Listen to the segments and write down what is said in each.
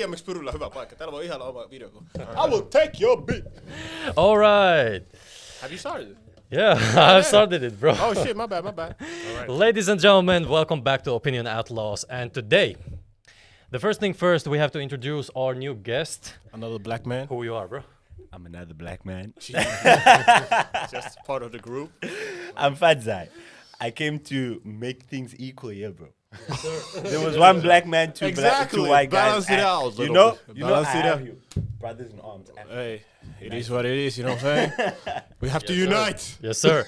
DMX Pyryllä hyvä paikka. Täällä voi ihana oma video. I will take your beat. All right. Have you started? Yeah, I started it, bro. Oh shit, my bad. All right. Ladies and gentlemen, welcome back to Opinion Outlaws. And today, the first thing first, we have to introduce our new guest. Another black man. Who you are, bro? I'm another black man. Just part of the group. I'm Fadzai. I came to make things equal here, bro. There was one black man, two white Balance guys. it out. You know, Balance I it have out. you brothers in arms. Hey, it is what it is. You know what I'm saying? We have to unite. Yes, sir.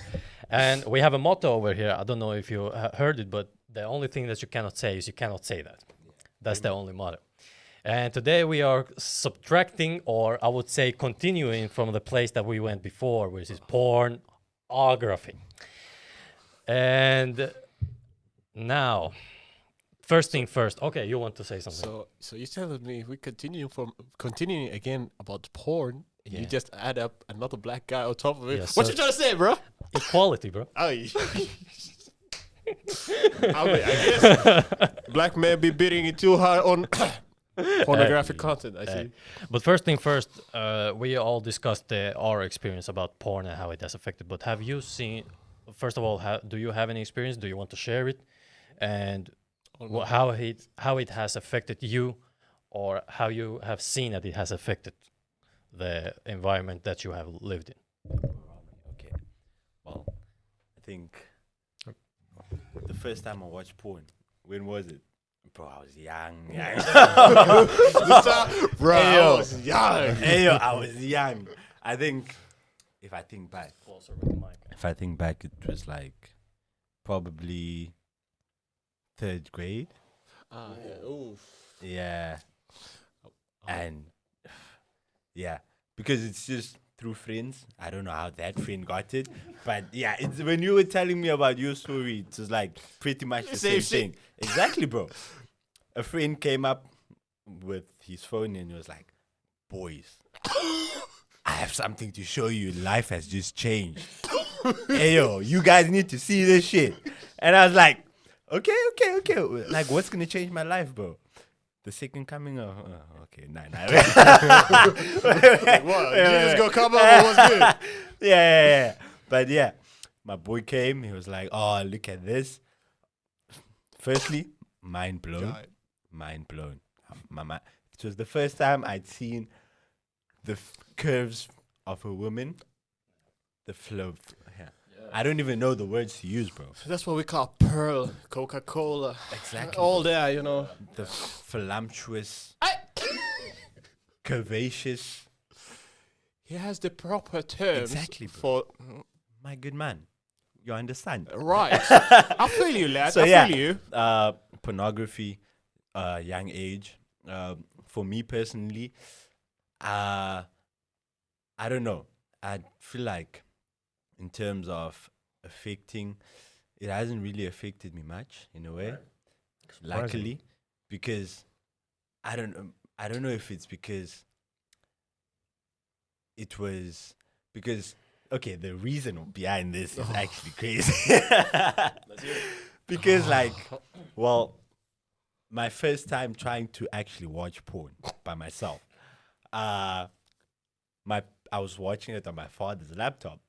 And we have a motto over here. I don't know if you heard it, but the only thing that you cannot say is you cannot say that. That's the only motto. And today we are subtracting, or I would say continuing from the place that we went before, which is pornography. And now, first thing first. Okay, you want to say something? So you're telling me we continuing again about porn, and you just add up another black guy on top of it? Yes, What sir. you trying to say, bro? Equality, bro. I guess black men be bidding it too high on pornographic content. I see. But first thing first, we all discussed our experience about porn and how it has affected. But have you seen, first of all, do you have any experience? Do you want to share it? And how it has affected you, or how you have seen that it has affected the environment that you have lived in? Okay. Well, I think the first time I watched porn, when was it? Bro, I was young. Bro, I was young. Hey, yo, I was young. I think, if I think back, it was like probably third grade. Oof. Yeah. And yeah, because it's just through friends. I don't know how that friend got it, but yeah, it's when you were telling me about your story, it was like pretty much the same thing. Exactly, bro. A friend came up with his phone and he was like, "Boys, I have something to show you. Life has just changed. Hey, yo, you guys need to see this shit." And I was like, okay. Like, what's going to change my life, bro? The second coming of... okay, nah. Like, what? Jesus gonna come up and what's good? Yeah. But yeah, my boy came. He was like, "Oh, look at this." Firstly, mind blown. God. Mind blown. It was the first time I'd seen the curves of a woman. The flow. Yeah. I don't even know the words to use, bro. That's what we call pearl, Coca-Cola. Exactly. All there, you know. The voluptuous, curvaceous. He has the proper terms Exactly, bro. for... My good man, you understand? Right. I feel you, lad. So I yeah, feel you. pornography, young age. For me personally, I don't know. I feel like in terms of affecting, it hasn't really affected me much in a way. Luckily, because I don't know if it's because it was because okay, the reason behind this is actually crazy. Because well, my first time trying to actually watch porn by myself, I was watching it on my father's laptop.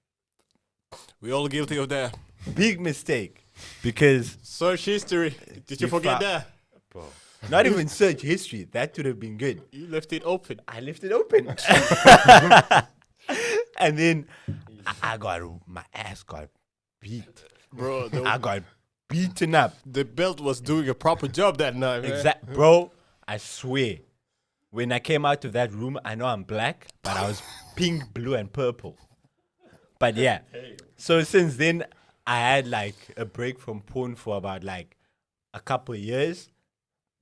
We all guilty of that. Big mistake, because Search history. Did you forget that? bro, not even search history. That would have been good. You left it open. I left it open, and then my ass got beat. Bro, I got beaten up. the belt was doing a proper job that night, man. Bro, I swear. When I came out of that room, I know I'm black, but I was pink, blue, and purple. But yeah, so since then, I had like a break from porn for about like a couple of years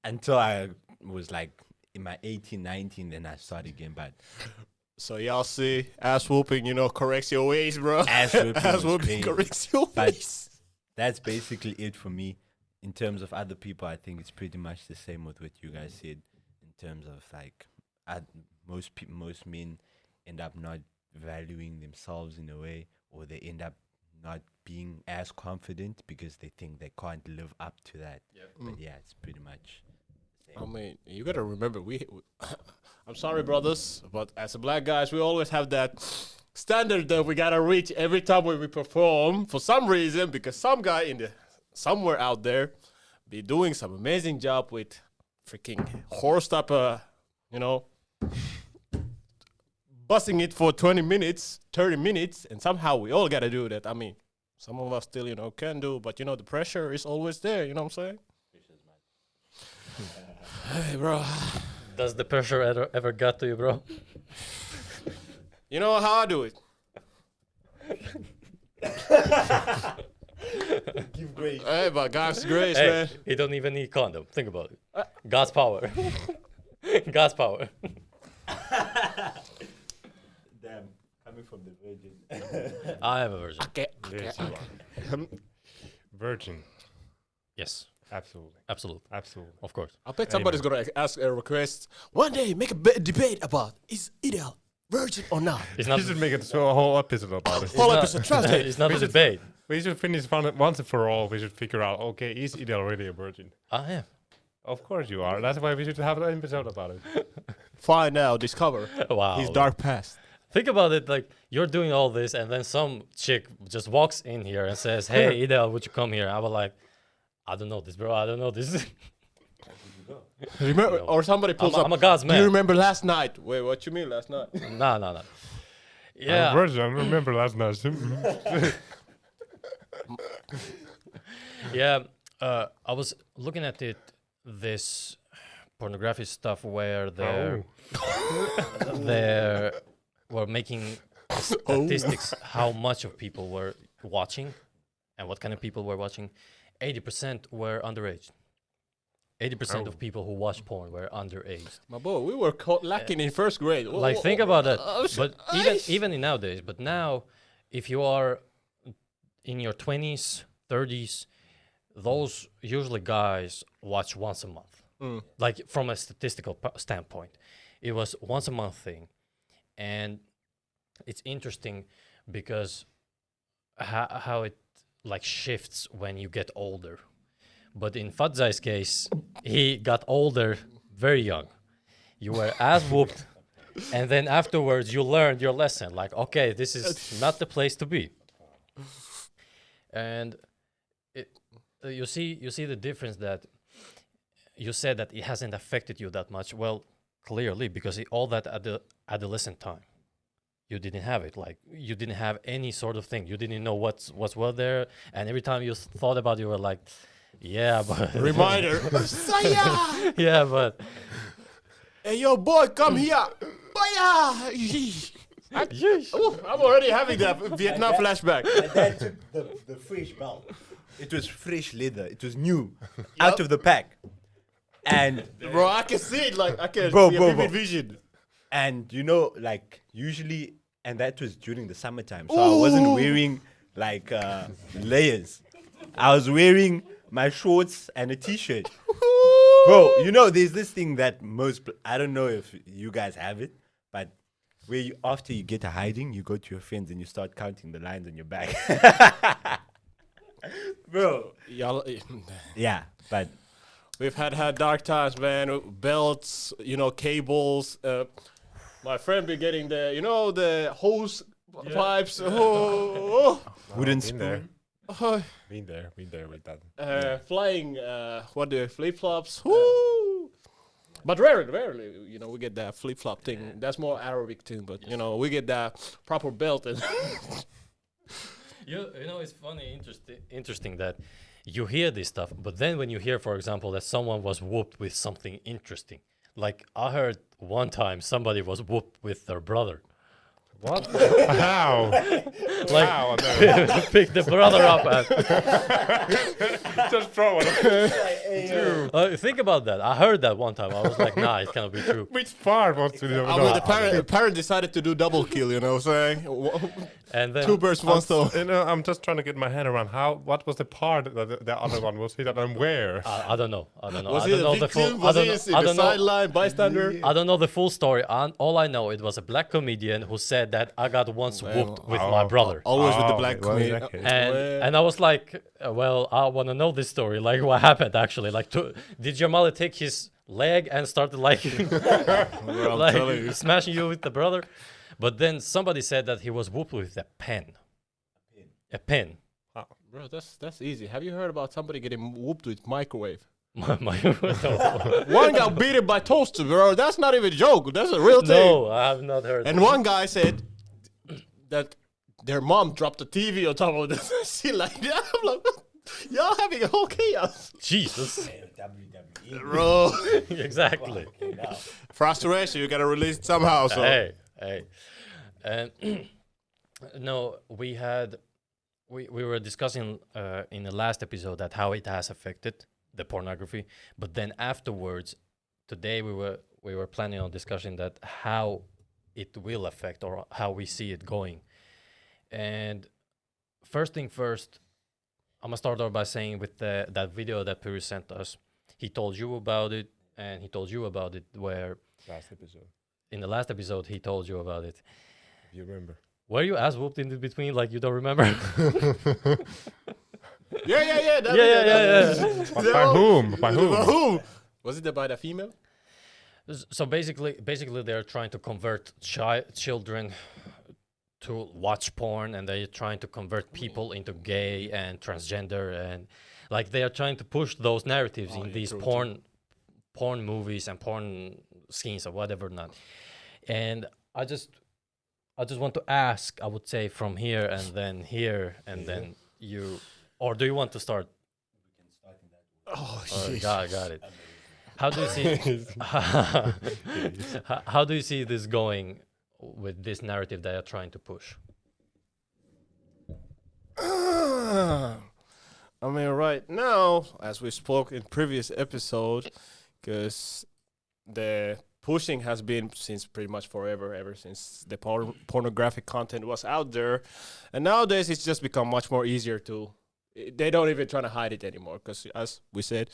until I was like in my 18, 19, then I started again. But So y'all see, ass whooping, you know, corrects your ways, bro. ass whooping, Ass was whooping pain. corrects your But ways. that's basically it for me. In terms of other people, I think it's pretty much the same with what you guys said. In terms of like, most men end up not valuing themselves in a way, or they end up not being as confident because they think they can't live up to that. But yeah, it's pretty much I mean, you gotta remember, I'm sorry, brothers, but as a black guys, we always have that standard that we gotta reach every time when we perform for some reason, because some guy somewhere out there be doing some amazing job with freaking horse type of, busting it for 20 minutes, 30 minutes, and somehow we all gotta do that. I mean, some of us still, can do, but the pressure is always there, you know what I'm saying? Hey, bro. Does the pressure ever got to you, bro? You know how I do it. Give grace. Hey, but God's grace, Hey, man. he don't even need condom. Think about it. God's power. God's power. Damn, coming from the virgin. I am a virgin. Okay. Yes, you are. Virgin. Yes, Absolutely. absolutely. Absolutely. Of course. I bet somebody's gonna ask a request. One day, make a debate about is ideal virgin or not. It's not We should make it so a whole episode about it. Whole episode, trust me. it's not a debate. We should finish once and for all. We should figure out, okay, is Idel really a virgin? I am. Of course you are. That's why we should have an episode about it. Find out, discover Wow. his dark past. Think about it, like you're doing all this, and then some chick just walks in here and says, "Hey, Idel, would you come here?" I was like, "I don't know this, bro. I don't know this." Remember, No. or somebody pulls up. I'm a God's Do you man. remember last night? Wait, what you mean last night? No. I'm a Yeah, virgin. I remember last night. yeah. I was looking at this pornography stuff where they were making statistics how much of people were watching and what kind of people were watching. 80% were underage. 80% of people who watch porn were underage. My boy, we were lacking in first grade. Like, think about that. sh- But even in nowadays, but now, if you are in your 20s, 30s, those usually guys watch once a month. Like, from a statistical standpoint, it was once a month thing. And it's interesting because how it like shifts when you get older. But in Fadzai's case, he got older very young. You were ass whooped, and then afterwards you learned your lesson. Like, okay, this is not the place to be. And you see the difference that you said that it hasn't affected you that much. Well, clearly, because all that at the adolescent time, you didn't have it. Like, you didn't have any sort of thing. You didn't know what's well there, and every time you thought about it, you were like, yeah, but Reminder. Saya! yeah, but Hey, yo, boy, come here. Baya! Ooh, I'm already having that Vietnam flashback. My dad took the fresh belt. It was fresh leather. It was new, out of the pack. And Bro, I can see it. Like, I can Bro, see bro, a vivid bro. vision. and like usually, and that was during the summertime, so I wasn't wearing like layers. I was wearing my shorts and a t-shirt. Bro, there's this thing that I don't know if you guys have it, but where after you get a hiding, you go to your friends and you start counting the lines on your back. Bro. Y'all, Yeah, but we've had dark times, man. Belts, cables. My friend be getting the hose pipes. Oh, wooden Been there. spoon. oh. Been there with that. Flying, flip flops. Woo! But rarely, we get that flip flop thing. That's more Arabic thing, but we get that proper belt. And it's funny, interesting that you hear this stuff, but then when you hear, for example, that someone was whooped with something interesting, like I heard one time somebody was whooped with their brother. What? How? Like, How? No. pick the brother up and Just throw it. think about that. I heard that one time. I was like, nah, it cannot be true. Which part wants to do? the parent decided to do double kill, you know what I'm saying? And then Two birds, one stone. I'm just trying to get my head around what was the part that the other one was hit and where? I don't know. Was I he don't the know the victim? full. Was he I the don't know. sideline bystander? I don't know the full story. All I know, it was a black comedian who said that I got once whooped with my brother. Always with the Oh, black well, in comedian. that case. And I was like, well, I want to know this story. Like, what happened actually? Like, did Jamali take his leg and started like, Bro, I'm telling you. like smashing you with the brother. But then somebody said that he was whooped with a pen. A pen. Bro, that's easy. Have you heard about somebody getting whooped with microwave? No, One got beaten by toaster, bro. That's not even a joke. That's a real thing. no, I have not heard. And one guy said that their mom dropped the TV on top of the shit like that. I'm like, y'all having a whole chaos. Jesus. WWE. Bro. Exactly. Okay, now. Frustration, you gotta release it somehow. So Hey. And no, we were discussing in the last episode that how it has affected the pornography, but then afterwards, today we were planning on discussing that how it will affect or how we see it going. And first thing first, I'm gonna start off by saying with that video that Puri sent us, he told you about it and he told you about it. Where Last episode, in the last episode he told you about it. if you remember. Were you ass whooped in the between? Like you don't remember? yeah. Yeah. But by whom? By whom? By whom? Was it by the female? So basically, they're trying to convert children to watch porn, and they're trying to convert people into gay and transgender, and like they are trying to push those narratives in these porn movies and porn scenes or whatever not. And I just want to ask, I would say from here and then you, or do you want to start? Oh, Got it. How do you see? How do you see this going with this narrative they are trying to push? I mean, right now, as we spoke in previous episode, because the pushing has been since pretty much forever, ever since the pornographic content was out there, and nowadays it's just become much more easier to. They don't even try to hide it anymore, because as we said,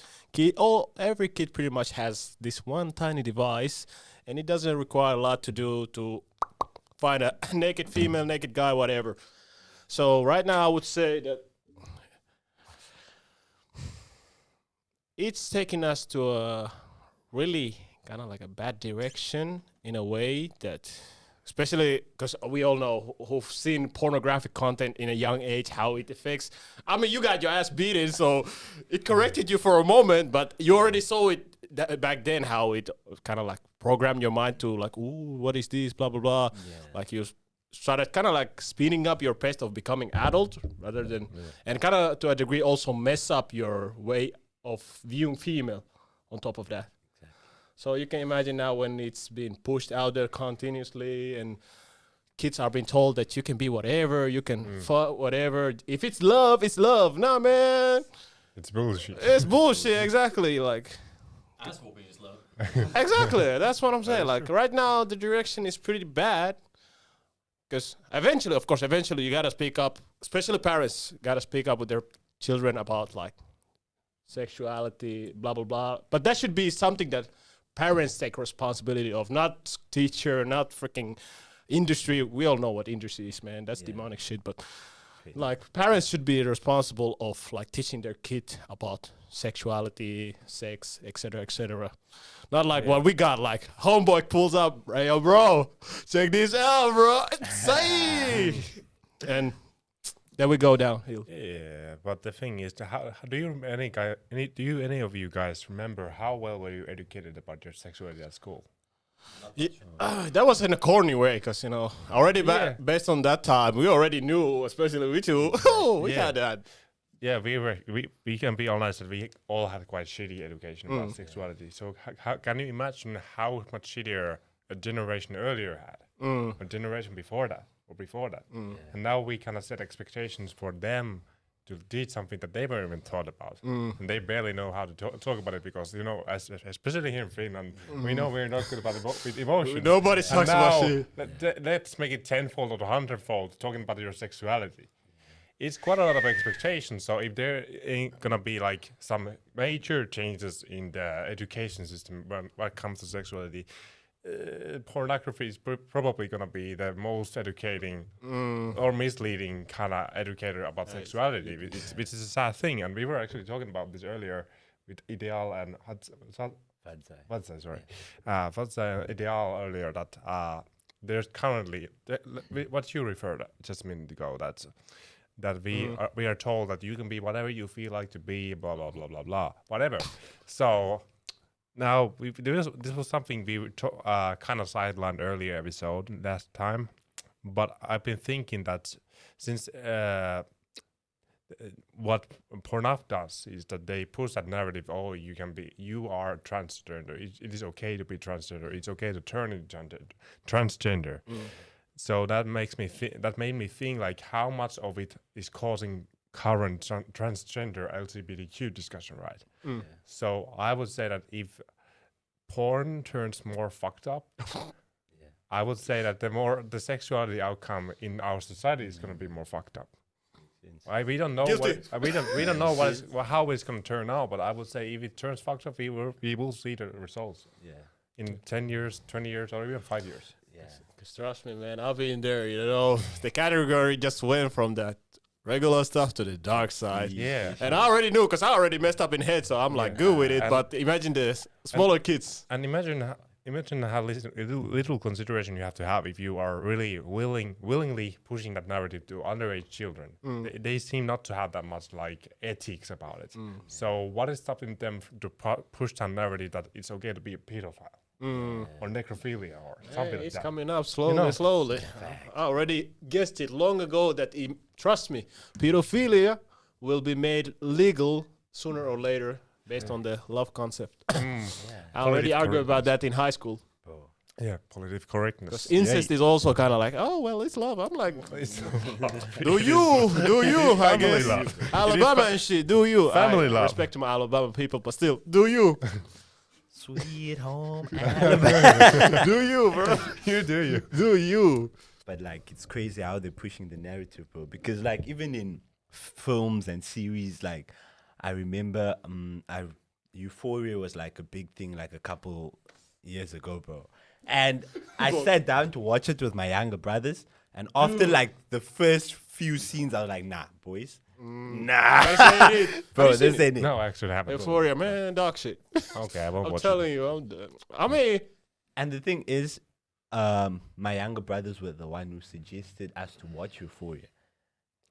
every kid pretty much has this one tiny device, and it doesn't require a lot to do to find a naked female, naked guy, whatever. So right now, I would say that it's taking us to a really kind of like a bad direction in a way that, especially because we all know who've seen pornographic content in a young age, how it affects. I mean, you got your ass beaten, so it corrected you for a moment, but you already saw it back then, how it kind of like programmed your mind to like, ooh, what is this, blah, blah, blah. Yeah. Like you started kind of like speeding up your pace of becoming adult rather than, and kind of to a degree also mess up your way of viewing female on top of that. So you can imagine now when it's being pushed out there continuously and kids are being told that you can be whatever, you can fuck whatever. If it's love, it's love. Nah, man. It's bullshit. It's bullshit, exactly. Like, Ass whooping is love. exactly. That's what I'm saying. Like, right now, the direction is pretty bad. Because eventually you got to speak up, especially parents got to speak up with their children about, like, sexuality, blah, blah, blah. But that should be something that parents take responsibility of, not teacher, not freaking industry. We all know what industry is, man. That's demonic shit. But like parents should be responsible of like teaching their kid about sexuality, sex, etc., etc. Not like what we got. Like homeboy pulls up, hey, yo, bro, check this out, bro. Say, and then we go downhill. Yeah, but the thing is, how do you any of you guys remember how well were you educated about your sexuality at school? That was in a corny way, because already based on that time, we already knew, especially we two. We had that. Yeah, we can be honest that we all had quite shitty education about sexuality. So how can you imagine how much shittier a generation earlier had, a generation before that? And now we kind of set expectations for them to teach something that they weren't even thought about, and they barely know how to talk about it, because especially here in Finland, we know we're not good about with emotions. Nobody talks about shit. Let's make it tenfold or 100-fold talking about your sexuality. It's quite a lot of expectations. So if there ain't gonna be like some major changes in the education system when it comes to sexuality, pornography is probably going to be the most educating or misleading kind of educator about sexuality, which is a sad thing. And we were actually talking about this earlier with Ideal and Fadzai, sorry. Fadzai ideal earlier that there's currently what you referred just a minute ago that we are told that you can be whatever you feel like to be, blah blah blah blah blah, whatever. So now this was something we kind of sidelined earlier episode last time, but I've been thinking that since what pornography does is that they push that narrative. Oh, you are transgender. It is okay to be transgender. It's okay to turn into transgender. So that made me think like how much of it is causing current transgender LGBTQ discussion, right? So I would say that if porn turns more fucked up, I would say that the sexuality outcome in our society is going to be more fucked up. We don't know we don't know how it's going to turn out, but I would say if it turns fucked up, we will see the results. In 10 years, 20 years, or even 5 years. Because trust me, man, I've been there. You know, the category just went from that regular stuff to the dark side. And I already knew because I already messed up in head, so I'm like good with it. But imagine the smaller kids. And imagine how little consideration you have to have if you are really willingly pushing that narrative to underage children. They seem not to have that much like ethics about it. So what is stopping them to push that narrative that it's okay to be a pedophile or necrophilia or something like that? It's coming up slowly. I already guessed it long ago that, trust me, pedophilia will be made legal sooner or later. Based on the love concept. I already argued about that in high school. Yeah, political correctness. Because incest is also kind of like, oh, well, it's love. I'm like, do you, I guess. Love. Alabama and shit, do you. Family I love. Respect to my Alabama people, but still, do you. Sweet home. Do you, bro. Do you. But like, it's crazy how they're pushing the narrative, bro. Because like, even in films and series, like, I remember Euphoria was like a big thing like a couple years ago, bro. And I sat down to watch it with my younger brothers. And after like the first few scenes, I was like, nah, boys. Nah. Bro, this ain't it. No, actually happened. Euphoria, man, dog shit. Okay, I won't I'm watch telling you, I'm done. I mean... And the thing is, my younger brothers were the one who suggested us to watch Euphoria.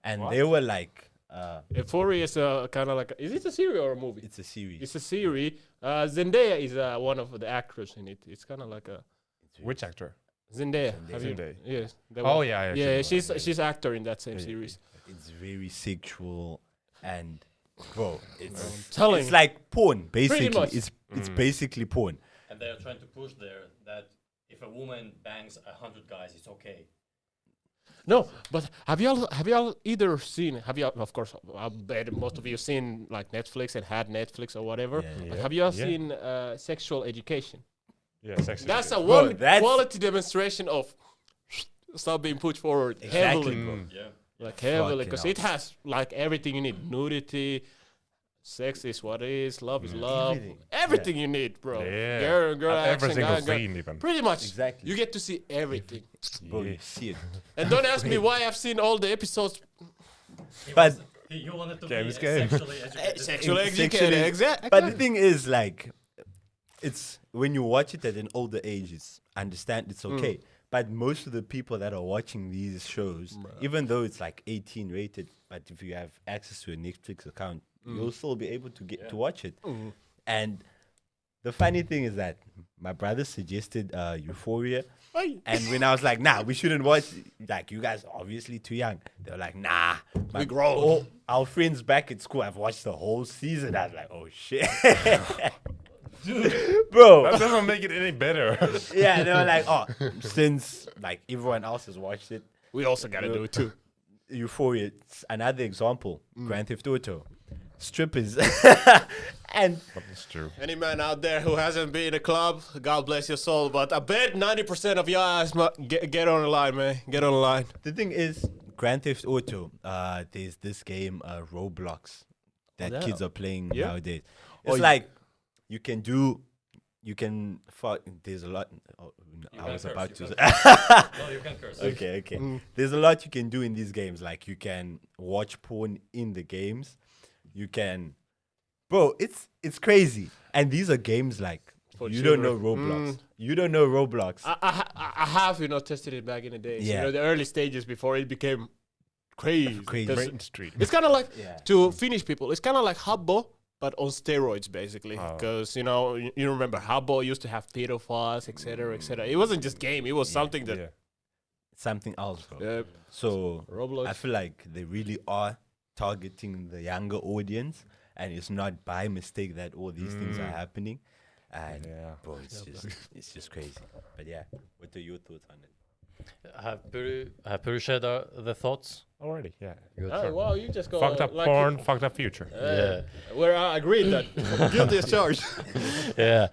And they were like... Euphoria is kind of like... Is it a series or a movie? It's a series. It's a series. Zendaya is one of the actors in it. It's kind of like a... Which actor? Zendaya. Zendaya. Yes. Yeah. She's actor in that same series. It's very sexual and... Bro, it's like porn, basically. much. It's basically porn. And they are trying to push there that if a woman bangs 100 guys, it's okay. No, but have y'all either seen? Of course, I bet most of you seen like Netflix and had Netflix or whatever. Yeah. But have y'all seen Sexual Education? Yeah, sex That's education. a one quality demonstration of stuff being put forward heavily, bro. Like heavily, because it has like everything you need: nudity, sex is what is, love is love, everything you need, bro. Yeah. Girl, Every action, single guy, scene, even. pretty much. Exactly. You get to see everything. Bro, you see it. And don't ask me why I've seen all the episodes. But You wanted to James be Game. sexually educated. Sexually Sexually- educated, exactly. But the thing is, like, it's when you watch it at an older age, it's okay. But most of the people that are watching these shows, even though it's like 18 rated, but if you have access to a Netflix account, you'll still be able to get to watch it. And the funny thing is that my brother suggested Euphoria. And when I was like, nah, we shouldn't watch, like, you guys are obviously too young. They were like, nah. We grown. All our friends back at school have watched the whole season. I was like, oh, shit. Bro. That doesn't make it any better. Yeah, they were like, oh, since, like, everyone else has watched it. We also got to do it too. Euphoria, it's another example. Grand Theft Auto. Strippers. And That's true. Any man out there who hasn't been in a club, God bless your soul. But I bet 90% of your eyes get on the line, man. Get on the line. the thing is, Grand Theft Auto, there's this game, Roblox, that kids are playing nowadays. It's like, you can fuck, there's a lot. Oh, no, I was curse, about you to. No, you can curse. Okay. There's a lot you can do in these games. Like, you can watch porn in the games. You can, bro. It's crazy. And these are games like for You don't know children. Roblox. You don't know Roblox. I have, tested it back in the days. Yeah. The early stages before it became crazy. Crazy. 'Cause Street. It's kind of like, Yeah. to Finnish people, it's kind of like Habbo, but on steroids, basically. Oh. Because, you remember Habbo used to have pedophiles, etc., etc. It wasn't just game. It was something that, Yeah. Something else, bro. yeah, So Roblox. I feel like they really are targeting the younger audience, and it's not by mistake that all these things are happening. And Yeah. bro, it's just crazy. But yeah, what are your thoughts on it? Have Puru shared the thoughts? Already, yeah. Good. Oh, wow, you just go Fucked up like porn, fucked up future. Yeah. Where I agreed that guilty as charged. Yeah,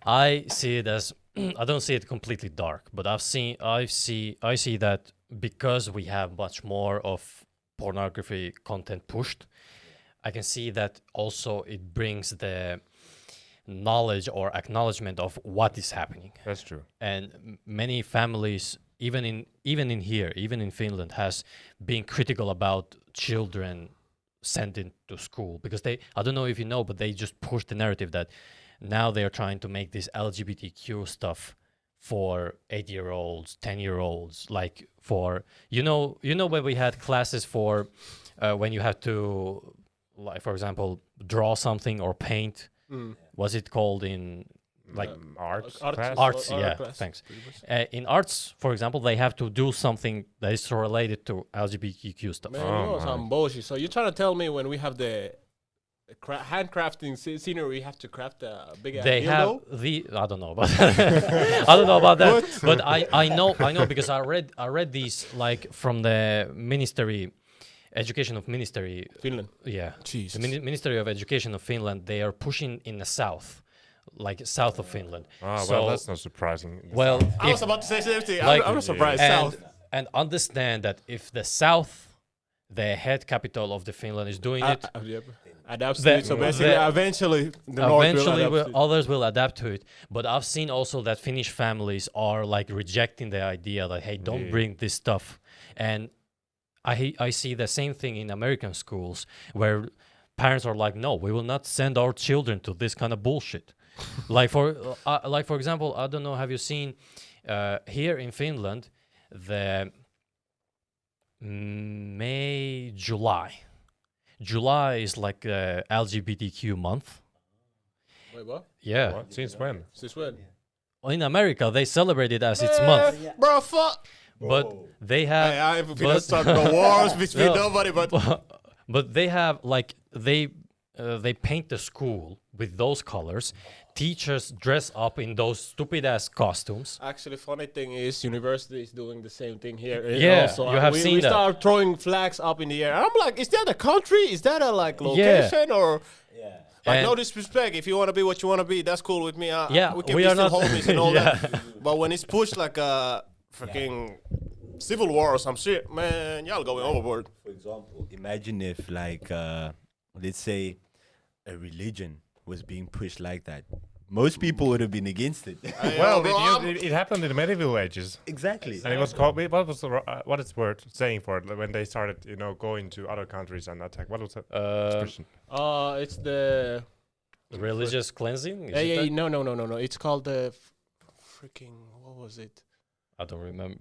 I see it as I don't see it completely dark, but I see that because we have much more of pornography content pushed, I can see that also it brings the knowledge or acknowledgement of what is happening. That's true. And many families, even in Finland, has been critical about children sent into school because I don't know if you know, but they just push the narrative that now they are trying to make this LGBTQ stuff for 8-year-olds, 10-year-olds, like for when we had classes for when you had to, like, for example, draw something or paint. Was it called in like Arts Arts. class? arts? art Yeah, class, thanks. pretty much. In arts, for example, they have to do something that is related to LGBTQ stuff. Man, Oh, you know my. some bullshit. So you're trying to tell me when we have the handcrafting scenery, we have to craft a big ass They have dildo? I don't know about I don't know about that, but I know because I read these like from the ministry. Finland. Yeah, Jesus. the Ministry of Education of Finland. They are pushing in the south, like south of Finland. Ah, So- well, that's not surprising. Well, I was about to say same thing. like- I'm not surprised. and South. and understand that if the south, the head capital of the Finland, is doing it, Yep. Adapts to The- it. So basically, the- eventually, the North eventually will adapt to it. others will adapt to it. But I've seen also that Finnish families are like rejecting the idea that, hey, don't Yeah. bring this stuff. And I see the same thing in American schools where parents are like, no, we will not send our children to this kind of bullshit. like for example, I don't know, have you seen here in Finland the July is like LGBTQ month. Wait, what? Yeah. What? Since when? Since when? In America, they celebrate it as its month, Bro, fuck. but they have, Hey, I ain't gonna start no wars between No. nobody, but but they have like they paint the school with those colors. Teachers dress up in those stupid ass costumes. actually, funny thing is, university is doing the same thing here. Yeah, also. you have we, seen we that. start throwing flags up in the air. I'm like, is that a country? Is that a location or? Yeah. Like, no And- disrespect. If you want to be what you want to be, that's cool with me. Yeah, we can we be are still not- homies and all Yeah. that. But when it's pushed like a freaking civil war or some shit, man, y'all going overboard. For example, imagine if like let's say a religion was being pushed like that. Most people would have been against it. Well, bro, I'm- it happened in the medieval ages. Exactly. And it was called. What was what is word saying for it when they started, going to other countries and attack? What was that expression? It's the Religious cleansing. Is yeah, it yeah, that? no. It's called the freaking what was it? I don't remember.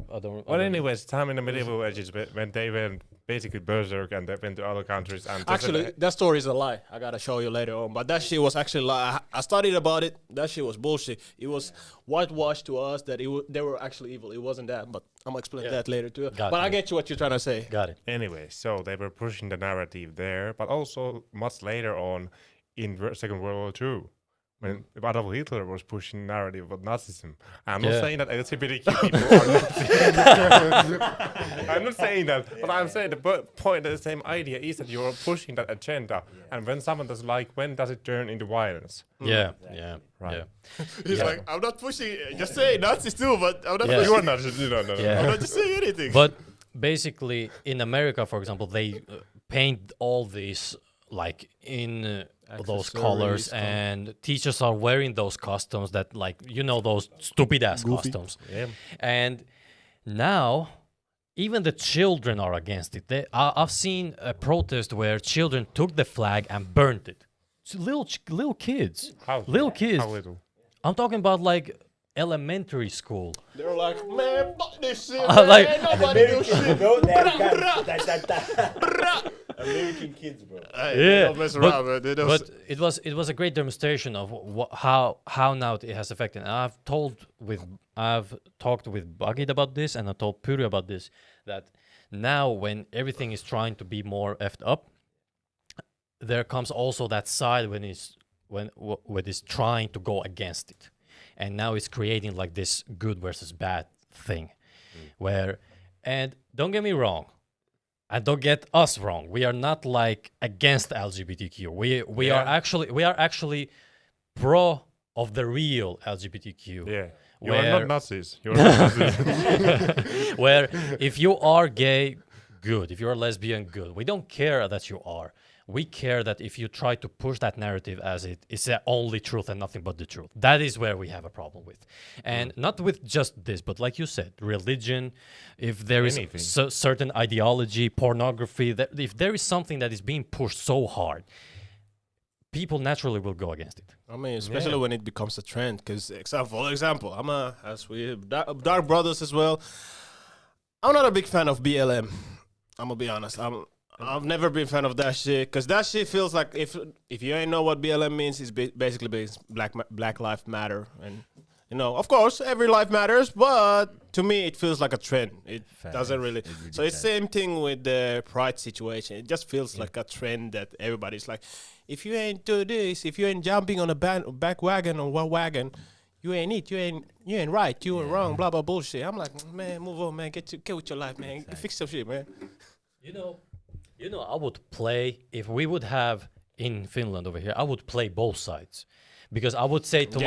Well, anyways, time in the medieval ages when they went basically berserk and they went to other countries and just- Actually, that story is a lie. I gotta show you later on. But that shit was actually lie. I studied about it. That shit was bullshit. It was whitewashed to us that they were actually evil. It wasn't that. But I'm gonna explain that later too. Got but I you. get you what you're trying to say. Got it. Anyway, so they were pushing the narrative there, but also much later on in Second World War II, when Adolf Hitler was pushing narrative about Nazism. I'm not Yeah. saying that LGBTQ people are Nazis. I'm not saying that, but I'm saying the point, the same idea is that you're pushing that agenda, and when someone doesn't like, when does it turn into violence? Yeah. Right. Yeah. He's Yeah. like, I'm not pushing. Just say Nazis too, but I'm not Yeah. pushing. You are not. No. Yeah. I'm not just saying anything. But basically, in America, for example, they paint all these like in those colors, Accessories, and teachers are wearing those costumes that, like, those stupid ass costumes. Yeah. And now, even the children are against it. I've seen a protest where children took the flag and burned it. Little kids. How? Little kids. How little? I'm talking about like elementary school. They're like, man, fuck this shit. Like- man. Ain't nobody do shit. No, they have guns. American kids, bro. Hey, they don't mess around, man. They don't But it was a great demonstration of how now it has affected. And I've talked with Bagid about this, and I told Puri about this, that now when everything is trying to be more effed up, there comes also that side when it's trying to go against it, and now it's creating like this good versus bad thing, where, and don't get me wrong, and don't get us wrong, we are not like against LGBTQ. We are actually pro of the real LGBTQ. Yeah. You are Where- not Nazis. You are not Nazis. Where if you are gay, good. If you're a lesbian, good. We don't care that you are. We care that if you try to push that narrative as it's the only truth and nothing but the truth. That is where we have a problem with. And not with just this, but like you said, religion, if there is Anything. certain ideology, pornography, that if there is something that is being pushed so hard, people naturally will go against it. I mean, especially when it becomes a trend. Because, for example, as we dark brothers as well. I'm not a big fan of BLM. I'm gonna be honest. I've never been a fan of that shit. Because that shit feels like if you ain't know what BLM means, it's basically Black Lives Matter, and of course, every life matters. But to me, it feels like a trend. It doesn't really. So it's same thing with the pride situation. It just feels like a trend that everybody's like, if you ain't do this, if you ain't jumping on a back wagon or one wagon, you ain't it. You ain't right. You ain't wrong. Blah blah bullshit. I'm like, man, move on, man. Get with your life, man. Fix some shit, man. I would play, if we would have in Finland over here, I would play both sides. Because I would say to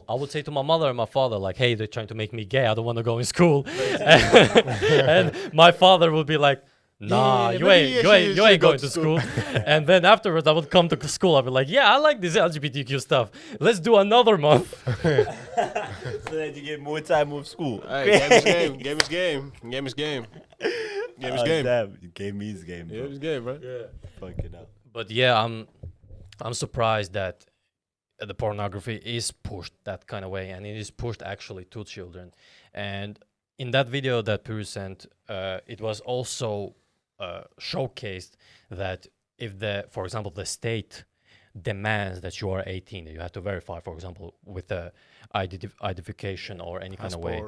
I would say to my mother and my father, like, hey, they're trying to make me gay. I don't want to go in school. And my father would be like, nah, you ain't going to school. And then afterwards, I would come to school. I'd be like, yeah, I like this LGBTQ stuff. Let's do another month. So that you get more time off school. Hey, game is game. Game is game. Game is game. Damn, game is game. Bro. Game is game, right? Yeah. Fucking up. But yeah, I'm surprised that the pornography is pushed that kind of way, and it is pushed actually to children. And in that video that Puri sent, it was also showcased that if for example, the state demands that you are 18, you have to verify, for example, with the identification or any kind of way,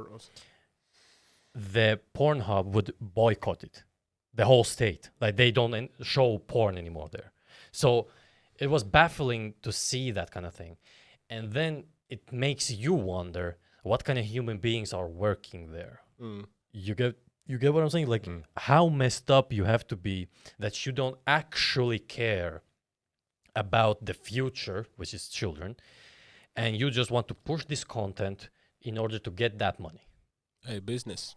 the Pornhub would boycott it, the whole state. Like they don't show porn anymore there. So it was baffling to see that kind of thing. And then it makes you wonder what kind of human beings are working there. You get what I'm saying? Like how messed up you have to be that you don't actually care about the future, which is children, and you just want to push this content in order to get that money. Hey, business.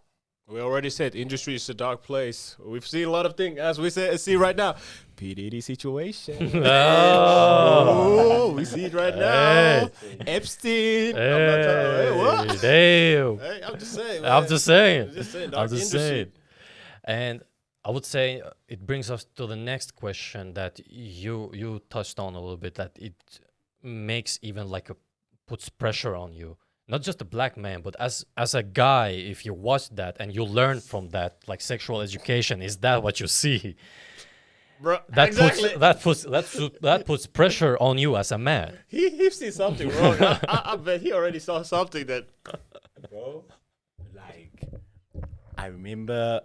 We already said industry is a dark place. We've seen a lot of things, as we see right now. P. Diddy situation. Oh, we see it right now. Epstein. Hey, I'm not trying to, hey, what? Damn. Hey, I'm just saying. Man. I'm just saying. I'm just saying. I'm Dark just industry. saying. And I would say it brings us to the next question that you touched on a little bit, that it makes even like puts pressure on you. Not just a black man, but as a guy, if you watch that and you learn from that, like sexual education, is that what you see? Bro, That exactly. that puts pressure on you as a man. He sees something wrong. I bet he already saw something that. Bro, like, I remember,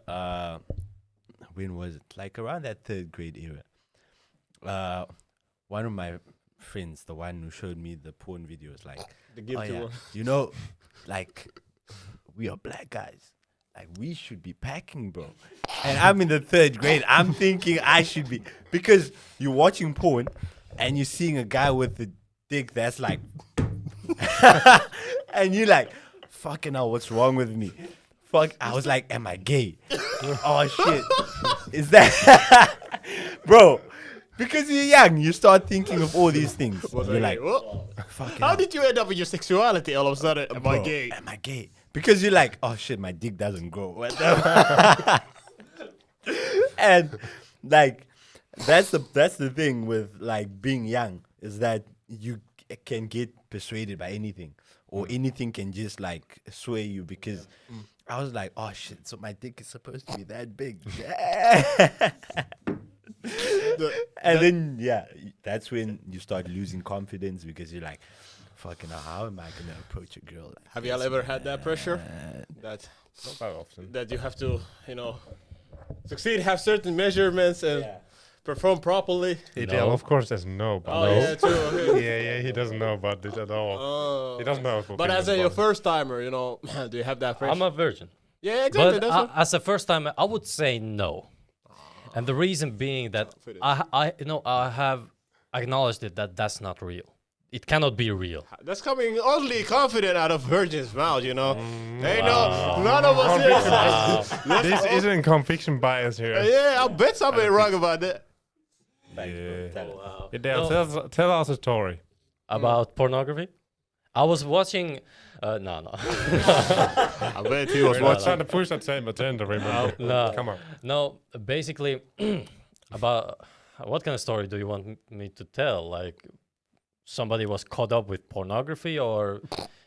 when was it? Like around that third grade era. One of my friends, the one who showed me the porn videos, like, The guilty one. Like, we are black guys. Like, we should be packing, bro. And I'm in the third grade. I'm thinking I should be. Because you're watching porn and you're seeing a guy with a dick that's like. And you're like, fucking hell, what's wrong with me? Fuck. I was like, am I gay? Oh, shit. Is that. Bro. Because you're young, you start thinking of all these things. You're like, fucking how hell. did you end up with your sexuality all of a sudden? Am I Bro, gay? Am I gay? Because you're like, oh shit, my dick doesn't grow. What the- And like, that's the thing with like being young, is that you can get persuaded by anything, or anything can just like sway you. Because I was like, oh shit, so my dick is supposed to be that big. And then that's when you start losing confidence, because you're like, fucking hell, how am I gonna approach a girl? Like Have y'all ever had that pressure? That Not that often. that you have to, succeed, have certain measurements and perform properly. Ideal, of course, there's no. But Oh yeah, true. Okay. yeah, he doesn't know about this at all. Oh. He doesn't know. If But as opinion your about first timer, do you have that pressure? I'm a virgin. Yeah, exactly. But That's what. as a first time, I would say no. And the reason being that I have acknowledged it that that's not real. It cannot be real. That's coming oddly confident out of virgin's mouth, They know none of us here. this isn't conviction bias here. Yeah, I'll bet somebody wrong about that. Yeah, Dale, tell us a story. About pornography? I was watching. No. I bet he was We're not trying to push that same agenda, remember? No. Come on. No, basically, about what kind of story do you want me to tell? Like, somebody was caught up with pornography, or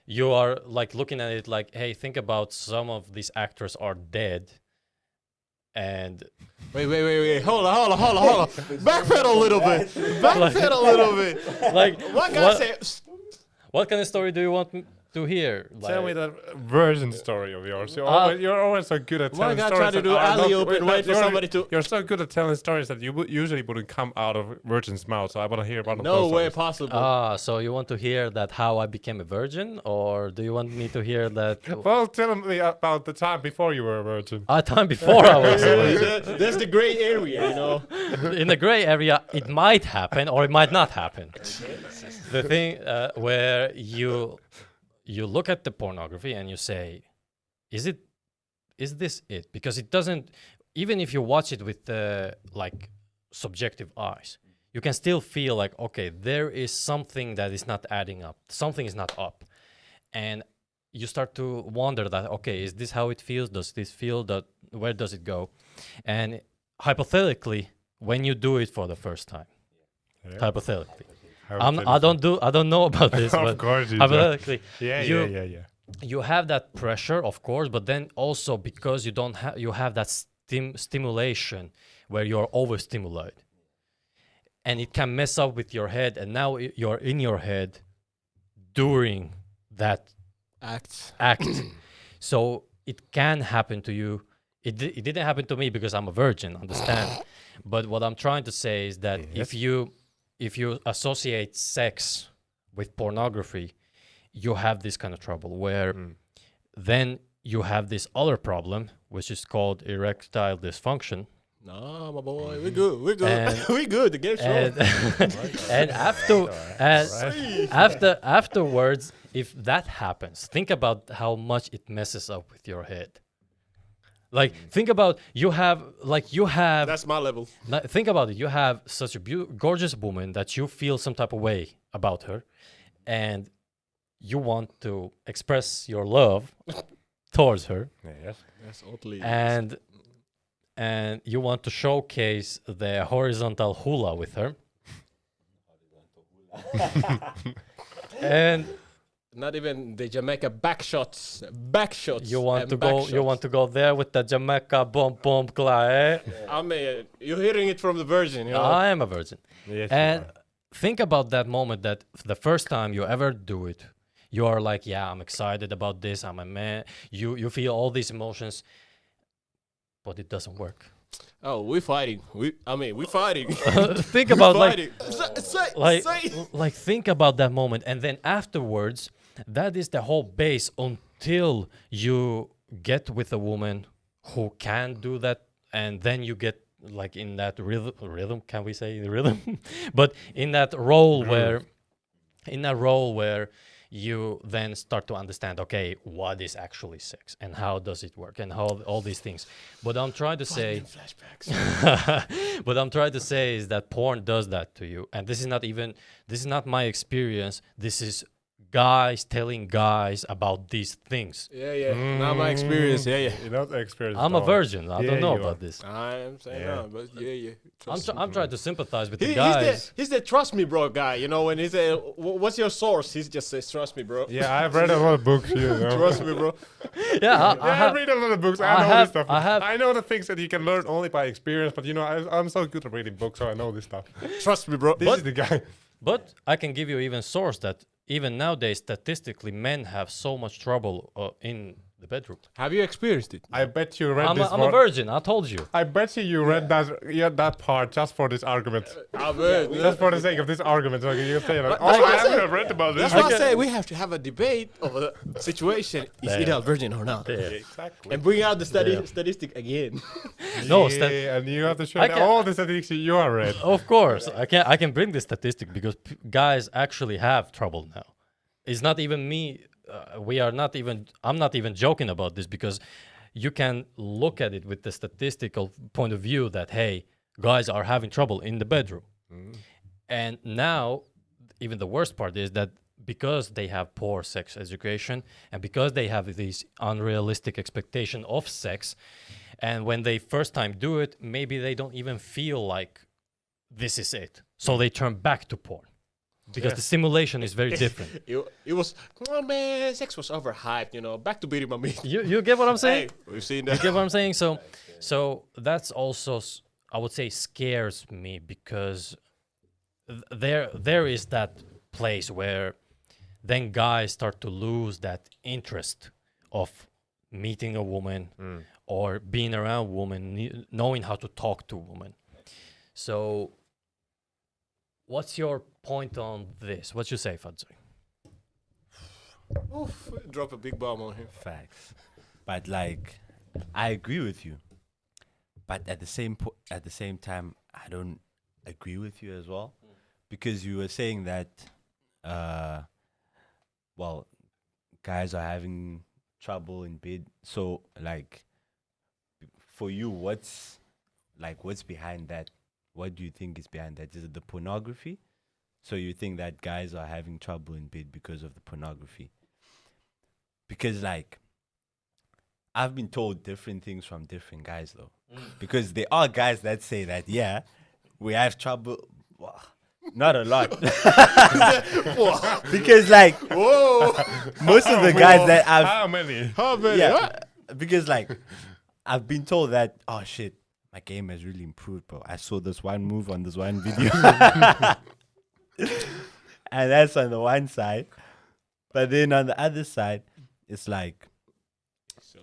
you are like looking at it like, hey, think about some of these actors are dead, and Wait. Hold on. Backpedal a little bit. Backpedal a little bit. like, One guy said, what kind of story do you want to hear? Tell Like, me that version story of yours. You're always so good at one telling guy stories. tried to that do are not- alley-oop and wait for you're- somebody to. You're so good at telling stories that you usually wouldn't come out of virgin's mouth. So I want to hear about No way possible. so you want to hear that how I became a virgin, or do you want me to hear that Well, tell me about the time before you were a virgin. a time before I was a virgin? That's the gray area, In the gray area, it might happen or it might not happen. The thing where you look at the pornography and you say, is this it? Because it doesn't, even if you watch it with like subjective eyes, you can still feel like, okay, there is something that is not adding up. Something is not up. And you start to wonder that, okay, is this how it feels? Does this feel that, where does it go? And hypothetically, when you do it for the first time, hypothetically, I don't know about this, Of but course you do. hypothetically, Yeah. you have that pressure, of course, but then also because you have that stimulation where you're overstimulated, and it can mess up with your head, and now you're in your head during that act. So it can happen to you. It didn't happen to me because I'm a virgin, understand? But what I'm trying to say is that if you associate sex with pornography, you have this kind of trouble where then you have this other problem, which is called erectile dysfunction. No, my boy, we good. We good. And- We good. The game's And, short. afterwards, if that happens, think about how much it messes up with your head. Like, think about you have. That's my level. Think about it. You have such a gorgeous woman that you feel some type of way about her, and you want to express your love towards her, Yes. That's oddly. and you want to showcase the horizontal hula with her. And Not even the Jamaica back shots. Back shots. you want and to back go. shots. You want to go there with the Jamaica bomb clay. I mean, you're hearing it from the virgin. I am a virgin. Yes. And think about that moment that the first time you ever do it, you are like, yeah, I'm excited about this. I'm a man. You feel all these emotions, but it doesn't work. Oh, we're fighting. We're fighting. Think about fighting. like think about that moment, and then afterwards, that is the whole base until you get with a woman who can do that, and then you get like in that rhythm. Can we say rhythm? But in that role where you then start to understand, okay, what is actually sex and how does it work and how all these things. But I'm trying to say, what I'm trying to say is that porn does that to you, and this is not my experience. This is guys telling guys about these things. Yeah. Now my experience. Yeah. You know the experience. I'm a virgin. I don't know about this. I am saying Yeah. no, but yeah. I'm trying to sympathize with the He's guys. the trust me, bro guy. You know, when he say, "What's your source?" He just says, "Trust me, bro." Yeah, I've read a lot of books. You know. Trust me, bro. Yeah, I read a lot of books. I know have- this stuff. I have- I know the things that you can learn only by experience. But you know, I'm so good at reading books, so I know this stuff. Trust me, bro. This is the guy. But I can give you even source that even nowadays, statistically, men have so much trouble in the bedroom. Have you experienced it? I bet you read I'm this. a virgin. I told you. I bet you read that part just for this argument. I've heard. Just for the sake of this argument, so you can say like, That's why I I said- haven't read about this. That's why I say we have to have a debate of a situation. Is There. it a virgin or not? Exactly. And bring out the statistic again. No, yeah, and you have to show I can- all the statistics you are read. Of course, I can bring this statistic because guys actually have trouble now. It's not even me. I'm not even joking about this because you can look at it with the statistical point of view that hey, guys are having trouble in the bedroom, and now even the worst part is that because they have poor sex education and because they have this unrealistic expectation of sex, and when they first time do it, maybe they don't even feel like this is it, so they turn back to porn. Because the simulation is very different. It was, oh man, sex was overhyped, you know. Back to beating my meat. You get what I'm saying? Hey, we've seen You that. get what I'm saying? So that's also I would say scares me because there is that place where then guys start to lose that interest of meeting a woman or being around women, knowing how to talk to women. So what's your point on this? What you say, Fadzai? Oof, drop a big bomb on him. Facts. But like, I agree with you. But at the same time, I don't agree with you as well, because you were saying that, well, guys are having trouble in bed. So like, for you, what's behind that? What do you think is behind that? Is it the pornography? So you think that guys are having trouble in bed because of the pornography? Because like, I've been told different things from different guys though. Because there are guys that say that, yeah, we have trouble. Well, not a lot. Because like, Whoa! most of the guys that I've, How many? How many? yeah, because like, I've been told that, oh shit, my game has really improved, bro. I saw this one move on this one video. And that's on the one side. But then on the other side, it's like,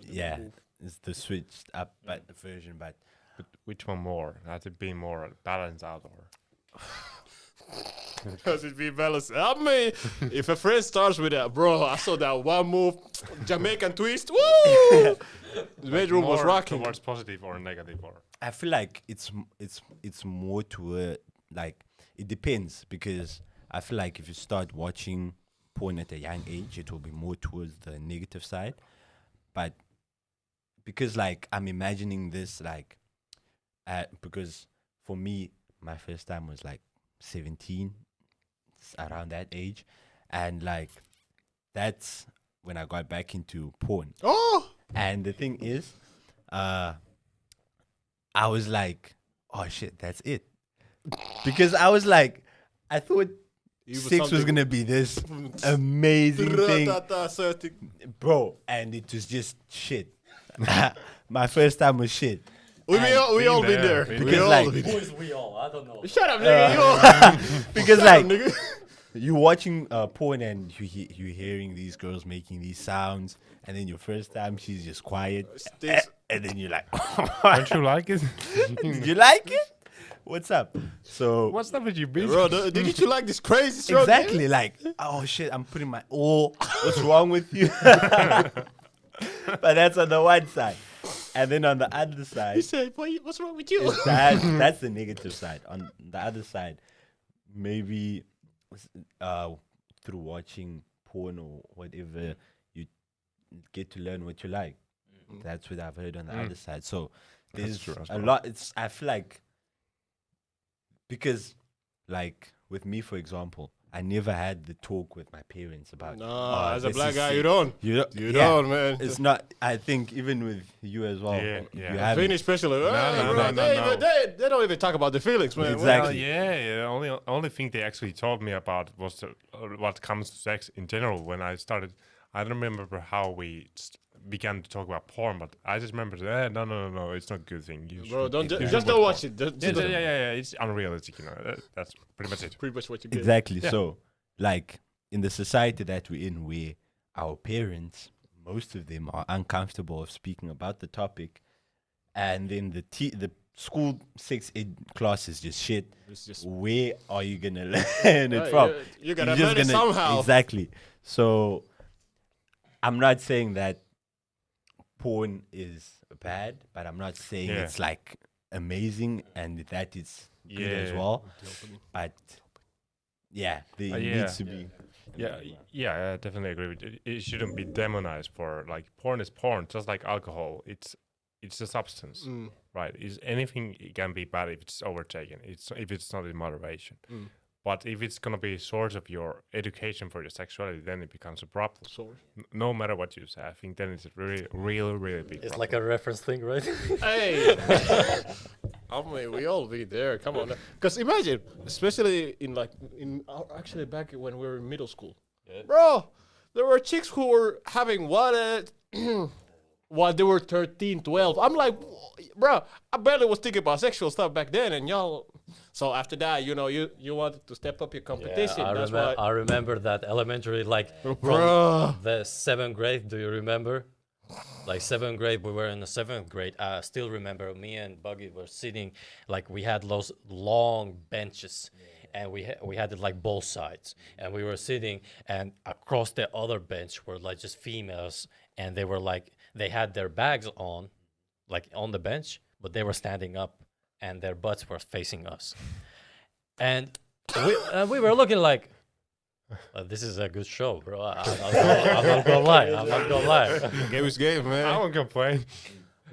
yeah, it's the switched up version, but But which one more? Has it been more balanced out or? Because it be balanced. I mean, if a friend starts with that, bro, I saw that one move, Jamaican twist, woo! The bedroom was More rocking. towards positive or negative or? I feel like it's more to like, it depends, because I feel like if you start watching porn at a young age, it will be more towards the negative side. But because like I'm imagining this like, because for me my first time was like 17, around that age, and like that's when I got back into porn. Oh! And the thing is, I was like, oh shit, that's it. Because I was like, I thought sex was gonna be this amazing thing, bro, and it was just shit. My first time was shit. We all been there. Been We there. all Like- been there. Who is we all? I don't know. Shut up, nigga. Because Shut up, like, nigga. you watching porn and you hearing these girls making these sounds, and then your first time she's just quiet, and then you're like, Don't you like it? did you like it? What's up? So What's up with you, bitch? Bro, didn't you like this crazy stroke? exactly, like, oh shit, I'm putting my all. What's wrong with you? But that's on the one side, and then on the other He side, said, "Boy, what's wrong with you?" that's the negative side. On the other side, maybe through watching porn or whatever, you get to learn what you like. That's what I've heard on the other side. So there's true as a well. lot. I feel like, because like with me, for example, I never had the talk with my parents about. No, "Oh, as a this black is guy, sick." you don't. You You don't, man. It's not. I think even with you as well. Yeah, You yeah. have Finnish especially. no, no, They don't even talk about the feelings, man. Exactly. Yeah. Only thing they actually told me about was what comes to sex in general. When I started, I don't remember how we began to talk about porn, but I just remember, no, it's not a good thing. You Bro, should- don't you just should don't watch watch it. porn. Yeah, it's unrealistic, you know. That's pretty much it. Pretty much what you get. Exactly. Yeah. So, like in the society that we're in, where our parents, most of them, are uncomfortable of speaking about the topic, and then the school sex ed class is just shit. It's just Where are you gonna learn it from? you gotta You're learn it somehow. Exactly. So, I'm not saying that porn is bad, but I'm not saying Yeah. it's like amazing and that it's good as Yeah. well. But yeah, there Yeah. needs to be. Yeah, I definitely agree with you. It shouldn't be demonized for like porn is porn, just like alcohol. It's a substance, right? Is anything it can be bad if it's overtaken. If it's not in moderation. But if it's gonna be a source of your education for your sexuality, then it becomes a problem. No matter what you say, I think then it's a really big. It's problem. like a reference thing, right? Hey, I mean, we all be there. Come on, because imagine, especially actually back when we were in middle school, bro, there were chicks who were having what while they were 13, 12. I'm like, bro, I barely was thinking about sexual stuff back then, and y'all. So after that, you know, you wanted to step up your competition. That's why. I remember that elementary, like Bruh. from the 7th grade. Do you remember? Like 7th grade, we were in the 7th grade. I still remember me and Buggy were sitting, like we had those long benches, and we had it like both sides, and we were sitting, and across the other bench were like just females, and they were like they had their bags on, like on the bench, but they were standing up, and their butts were facing us, and we were looking like. This is a good show, bro. I'm not gonna lie. I'm not gonna lie. Game is game, man. I won't complain.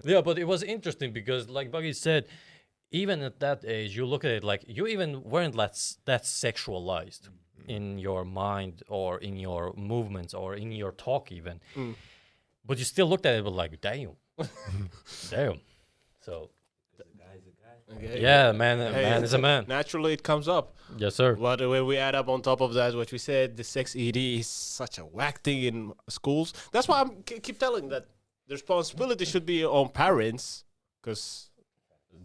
Yeah, but it was interesting because, like Buggy said, even at that age, you look at it like you even weren't that sexualized in your mind or in your movements or in your talk even. But you still looked at it like, damn, damn. So Okay. yeah, man is a man. Naturally, it comes up. Yes, sir. But when we add up on top of that, what we said, the sex ed is such a whack thing in schools. That's why I keep telling that the responsibility should be on parents, because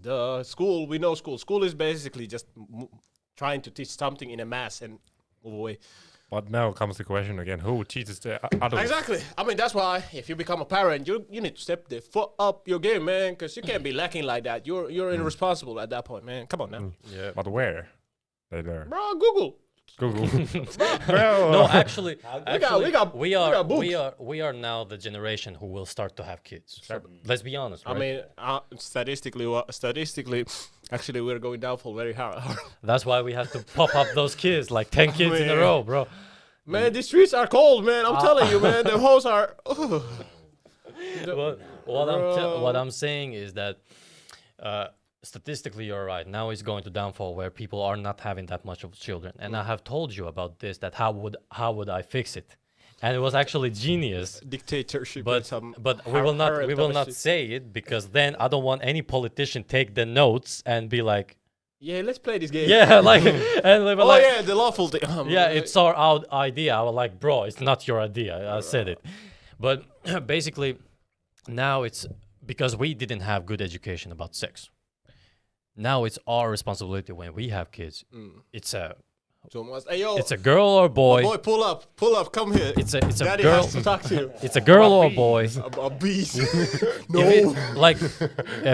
the school, we know school is basically just trying to teach something in a mass and move away. But now comes the question again: who teaches the adults? Exactly. I mean, that's why if you become a parent, you need to step the foot up your game, man, because you can't be lacking like that. You're irresponsible at that point, man. Come on now, Yeah. But where? They there. bro. Google. Google. No, actually, we we are now the generation who will start to have kids. So let's be honest, right? I mean, statistically, actually, we're going downfall very hard. That's why we have to pop up those kids, like 10 kids in a Man. row, bro. Man, the streets are cold, man. I'm telling you, man. The hoes are. But what I'm saying is that statistically, you're right. Now it's going to downfall where people are not having that much of children. And I have told you about this, that how would I fix it? And it was actually genius. Dictatorship. But we will not say it, because then I don't want any politician take the notes and be like, yeah, let's play this game. yeah, like, and they were like, yeah, the lawful thing. yeah, it's our idea. I was like, bro, it's not your idea. I said it. But basically, now it's because we didn't have good education about sex. Now it's our responsibility when we have kids. It's a Hey, yo, it's a girl or boy. boy, pull up, come here. It's a Daddy girl. has to talk to you. It's a girl or a boy. A beast. If it- like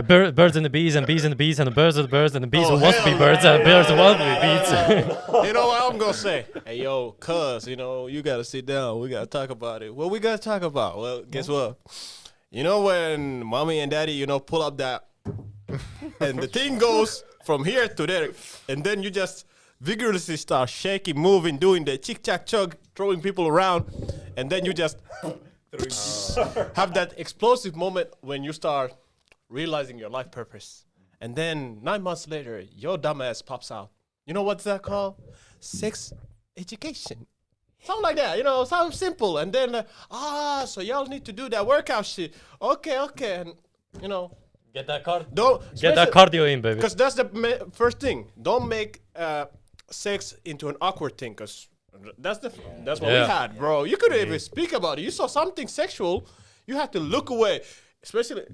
birds and the bees and bees and the bees and the birds and the birds and the bees who want to be birds and the birds who want to be bees. You know what I'm gonna say? Hey, yo, cuz, you gotta sit down. We gotta talk about it. What we gotta talk about? Well, guess what? You know when mommy and daddy, pull up that, and the thing goes from here to there, and then you just vigorously start shaking, moving, doing the chick-chack-chug, throwing people around, and then you just have that explosive moment when you start realizing your life purpose. And then 9 months later, your dumbass pops out. You know what's that called? Sex education. Something like that, sounds simple. And then, so y'all need to do that workout shit. Okay, and, Get that card. don't Get that cardio in, baby. because that's the first thing. Don't make sex into an awkward thing, because that's what we Yeah. had, bro. You couldn't even speak about it. You saw something sexual, you had to look away. Especially,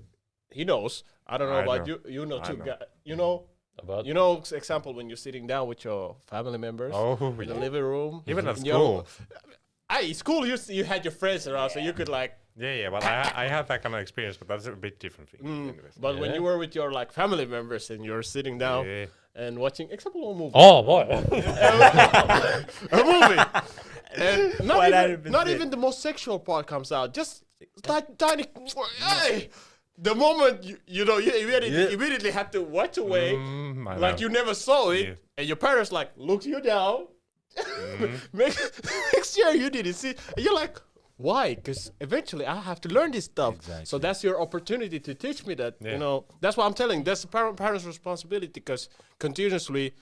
he knows. I don't know I about know. you. You know I too. know. About Example when you're sitting down with your family members Oh, in the yeah. living room. Even at in your- school. School, you had your friends around, so you could Yeah, but I had that kind of experience, but that's a bit different thing. Anyways. But when Yeah. you were with your family members and you're sitting down Yeah. and watching, example, a movie. oh boy. A movie. And not 100%. even the most sexual part comes out. Just tiny. Hey, the moment you immediately have to watch away, I like know. you never saw it, Yeah. and your parents look you down, make sure you didn't see. And you're like, why? Because eventually I have to learn this stuff. Exactly. So that's your opportunity to teach me that. Yeah. That's what I'm telling. That's the parents' responsibility, because continuously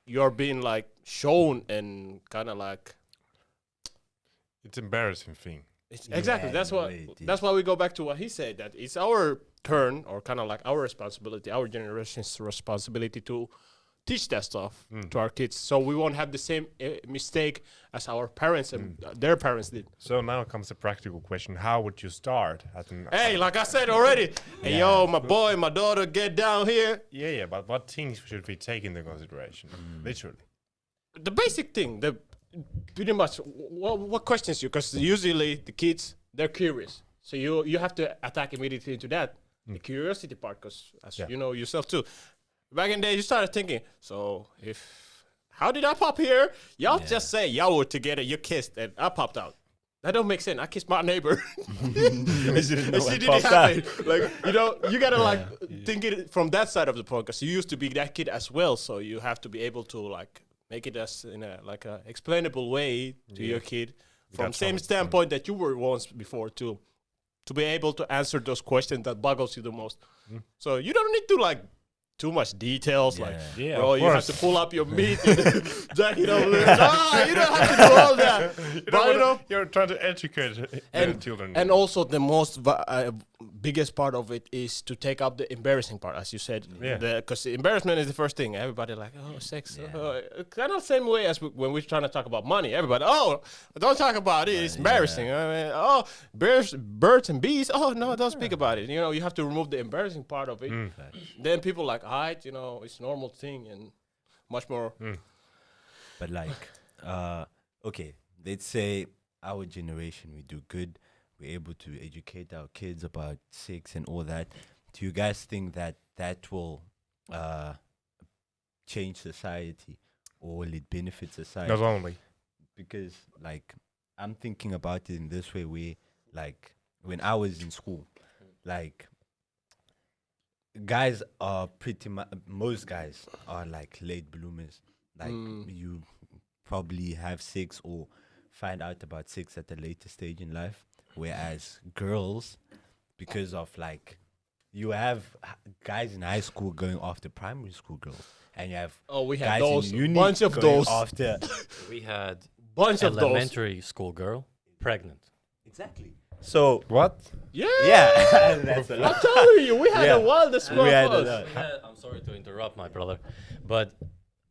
you're being shown and kind of It's embarrassing thing. exactly. Yeah, That's what. it is. That's why we go back to what he said. That it's our turn, or kind of our responsibility, our generation's responsibility to teach that stuff to our kids, so we won't have the same mistake as our parents and their parents did. So now comes the practical question: how would you start? Hey, like I said already. Hey, yo, my boy, my daughter, get down here. Yeah, but what things should we take into consideration? Literally. The basic thing, pretty much what questions you, because usually the kids, they're curious, so you have to attack immediately into that, the curiosity part, because as you know yourself too, back in the day you started thinking, so how did I pop here? Y'all just say y'all were together, you kissed, and I popped out. That don't make sense. I kissed my neighbor. And she didn't happen. You gotta think it from that side of the point, because you used to be that kid as well, so you have to be able to make it as in a explainable way to your kid from got same some- standpoint that you were once before too, to be able to answer those questions that boggles you the most. So you don't need to too much details, Yeah, bro, of you have course. to pull up your meat and jack it over there. You don't have to do all that. But You're trying to educate children. and also the most biggest part of it is to take up the embarrassing part, as you said. Yeah. Because embarrassment is the first thing. Everybody sex. Kind of same way as when we're trying to talk about money. Everybody, don't talk about it. It's embarrassing. I mean, birds and bees. Oh, no, don't speak about it. You have to remove the embarrassing part of it. Then people alright, it's a normal thing and much more. But okay, let's say our generation, we do good. We're able to educate our kids about sex and all that. Do you guys think that will change society, or will it benefit society? Not only. Because I'm thinking about it in this way, where when I was in school, guys are most guys are late bloomers. You probably have sex or find out about sex at a later stage in life, whereas girls, because of you have guys in high school going after primary school girls, and you have We had guys those, in uni bunch of going those, after We had bunch of those. elementary school girl pregnant. exactly. So What? Yeah. that's a I'm lot. telling you, we had Yeah. the wildest We had a motherfuckers. lot. I'm sorry to interrupt, my brother, but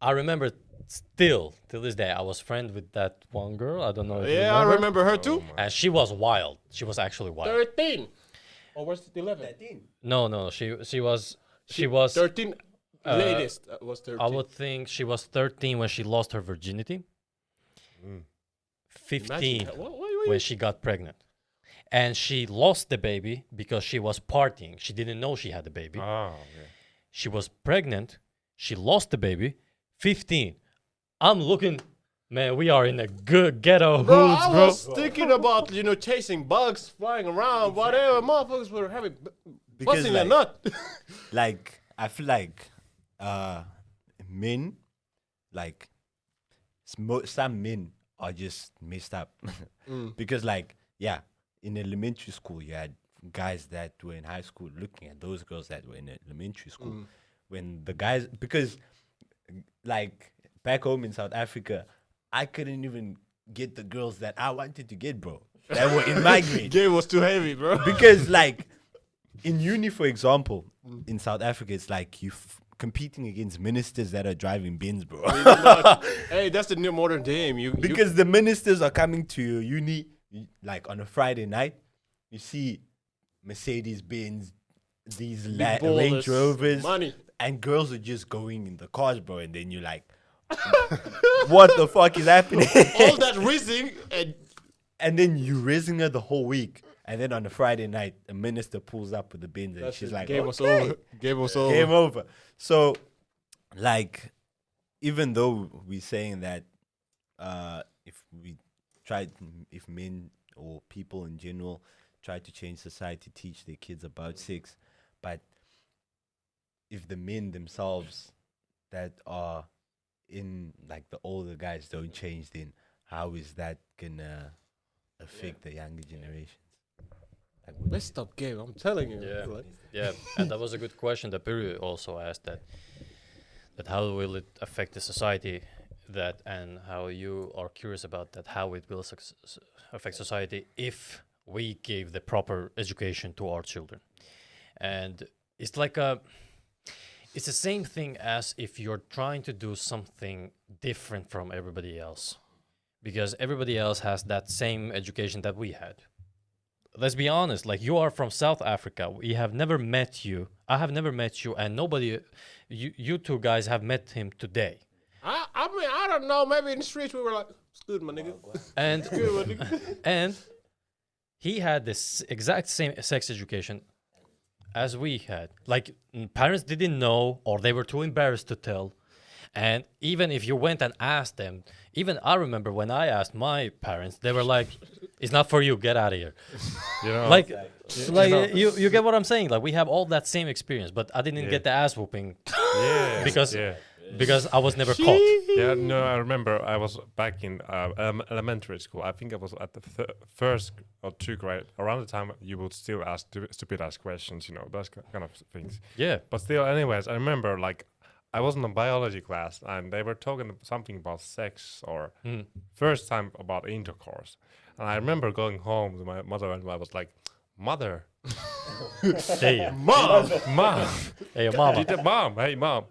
I remember still till this day I was friend with that one girl. I don't know if you Yeah, I remember her too. And she was wild. She was actually wild. 13. Or was it 11? No, she was 13. Latest was 13. I would think she was 13 when she lost her virginity. 15 Imagine, when she got pregnant. And she lost the baby because she was partying. She didn't know she had a baby. Oh, okay. She was pregnant. She lost the baby. 15. I'm looking, man, we are in a good ghetto Bro, hoods, I bro. was thinking about, chasing bugs, flying around, whatever. Motherfuckers were having, busting a nut. I feel men, some men are just messed up. Because in elementary school, you had guys that were in high school looking at those girls that were in elementary school. When the guys, because back home in South Africa, I couldn't even get the girls that I wanted to get, bro. That were in my grade. Game was too heavy, bro. Because like in uni, for example, in South Africa, it's like you competing against ministers that are driving bins, bro. Hey, that's the new modern game. Because the ministers are coming to your uni, like on a Friday night, you see Mercedes Benz, these Range Rovers, money. and girls are just going in the cars, bro. And then you're like, what the fuck is happening? All that rizzing And then you raising her the whole week. And then on a Friday night, a minister pulls up with the bins and she's like, game was "Okay, over. Game was over. game over." So, like, even though we're saying that if men or people in general try to change society, teach their kids about sex, but if the men themselves that are in, like, the older guys don't change, then how is that gonna affect the younger generations? Like, Messed up game, I'm telling you. Yeah. Like, Yeah, and that was a good question that Piri also asked, that how will it affect the society, that, and how you are curious about that, how it will affect society if we gave the proper education to our children. And it's like it's the same thing as if you're trying to do something different from everybody else, because everybody else has that same education that we had. Let's be honest, like, you are from South Africa. We have never met you. I have never met you, and nobody, you two guys have met him today. I mean, I don't know. Maybe in the streets we were like, "It's good, my nigga." And Good, my nigga. and he had this exact same sex education as we had. Like, parents didn't know, or they were too embarrassed to tell. And even if you went and asked them, even I remember when I asked my parents, they were like, "It's not for you. Get out of here." You know, Like, know- you get what I'm saying? Like, we have all that same experience, but I didn't get the ass whooping yeah, because I was never caught. Yeah, no, I remember I was back in elementary school. I think I was at the first or two grade. Around the time you would still ask stupid ass questions, you know, those kind of things. Yeah. But still, anyways, I remember like I was in a biology class and they were talking something about sex or first time about intercourse. And I remember going home to my mother and I was like, "Mother, Hey, Mom! mom, hey, mama. mom,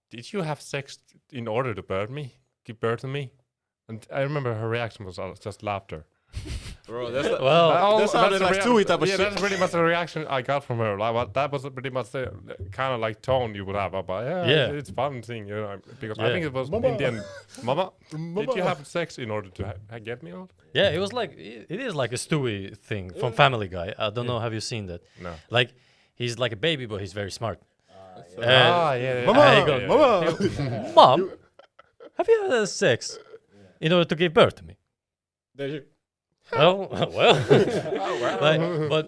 did you have sex in order to give birth to me?" And I remember her reaction was just laughter. Bro, that's the, Well, that sounded like Stewie type of yeah, shit. that's pretty much the reaction I got from her. Like, that was pretty much the kind of like tone you would have about, Yeah. it's fun thing, you know, because I Yeah. think it was Indian. Mama, did you have sex in order to get me out? Yeah, it was like, it is like a Stewie thing from Family Guy. I don't know, have you seen that? No. Like, he's like a baby, but he's very smart. Yeah. Mama, There you go. mama. Mom, have you had sex in order to give birth to me? There you- Well, but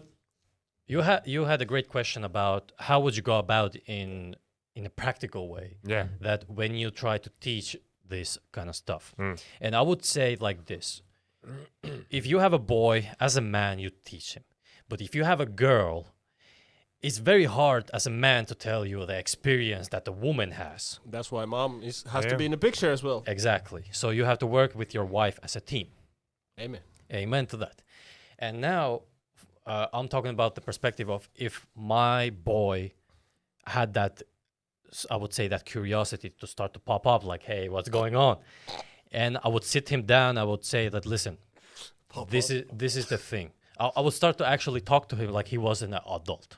you had a great question about how would you go about in a practical way, Yeah. that when you try to teach this kind of stuff. And I would say it like this: if you have a boy, as a man, you teach him. But if you have a girl, it's very hard as a man to tell you the experience that the woman has. That's why mom has to Yeah. be in the picture as well. Exactly. So you have to work with your wife as a team. Amen. Amen to that. And now I'm talking about the perspective of if my boy had that, I would say, that curiosity to start to pop up, like, "Hey, what's going on?" And I would sit him down. I would say that, "Listen, this is the thing." I would start to actually talk to him like he was an adult.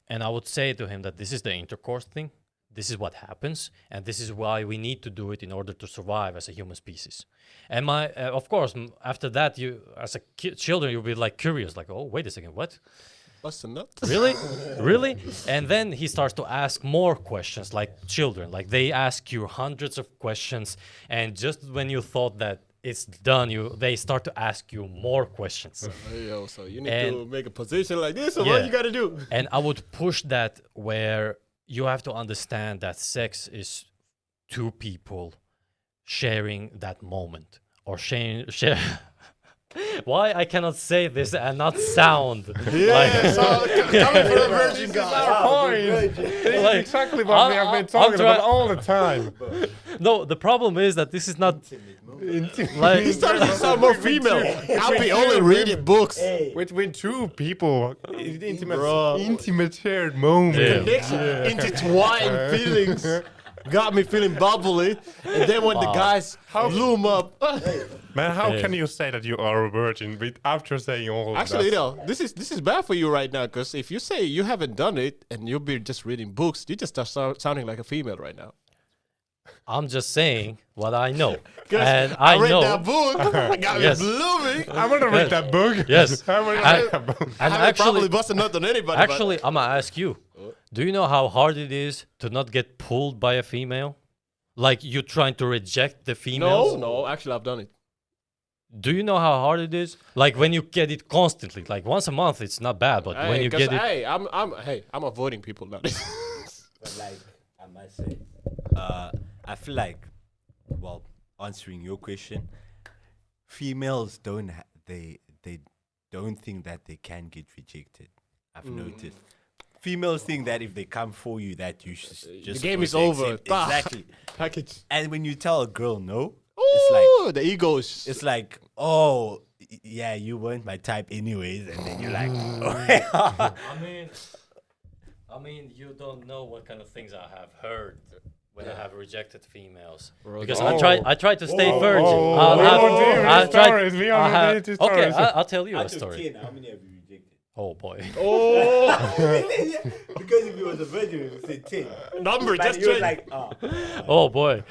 And I would say to him that this is the intercourse thing. This is what happens, and this is why we need to do it in order to survive as a human species. And of course, after that, you, as a children, you'll be like curious, like, "Oh, wait a second, what? Bust a nut. Really, really?" And then he starts to ask more questions, like children, like they ask you hundreds of questions, and just when you thought that it's done, they start to ask you more questions. Hey, yo, so you need And- to make a position like this, or Yeah. what you gotta do? And I would push that where you have to understand that sex is two people sharing that moment, or share Why I cannot say this and not sound? Yeah, so coming from a virgin guy. Point. This Like, is exactly what we have been talking try- about all the time. No, the problem is that this is not like He's starting to sound more female. I'll be only reading books. Between two people, intimate, Bro. intimate shared moment. Yeah. Connection, intertwined feelings. Got me feeling bubbly. And then when the guys bloom up. Man, how Yeah. can you say that you are a virgin after saying all Actually, of you that? know, this is bad for you right now, because if you say you haven't done it and you'll be just reading books, you just start sounding like a female right now. I'm just saying what I know, 'Cause and I I read know. that book. It got Yes. me blooming. I want to read that book. Yes. I want to I- read that book. And I haven't actually, probably busted nut on anybody. but- actually, I'm gonna ask you. Do you know how hard it is to not get pulled by a female? Like you trying to reject the females? no, actually, I've done it. Do you know how hard it is? Like when you get it constantly, like once a month, it's not bad, but when you 'cause, get it, I'm avoiding people now. But like I must say, I feel like, well, answering your question, females they don't think that they can get rejected. I've noticed. Females think that if they come for you, that you should just game is supposed to over. accept- Exactly. Package. And when you tell a girl no, Oh, the ego is. it's like, oh, yeah, you weren't my type anyways, and then you're like, I mean, you don't know what kind of things I have heard when I have rejected females. Because I tried to stay virgin. Oh, I- we I- want to hear I the tried- stories. We I want to have- hear the Okay, stories. I'll tell you a out of story. 10, how many have you rejected? Oh boy. Oh, Because if he was a virgin, he would say 10. number But just he was straight. like, Oh boy.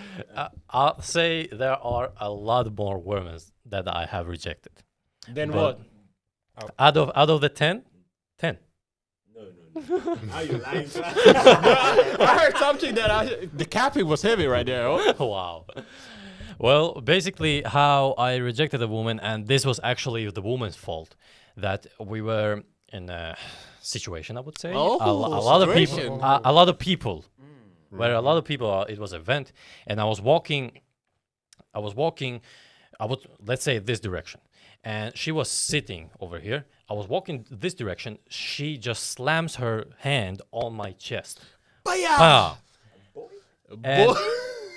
I'll say there are a lot more women that I have rejected. Then but- what? Out of the 10? 10. no. How you lying? I heard something that the capping was heavy right there. Oh. Wow. Well, basically, how I rejected a woman, and this was actually the woman's fault, that we were in a situation, I would say. Oh, a lot of people, situation. a lot of people, where a lot of people are, it was an event, and I was walking, let's say this direction, and she was sitting over here. I was walking this direction. She just slams her hand on my chest. Ah. And,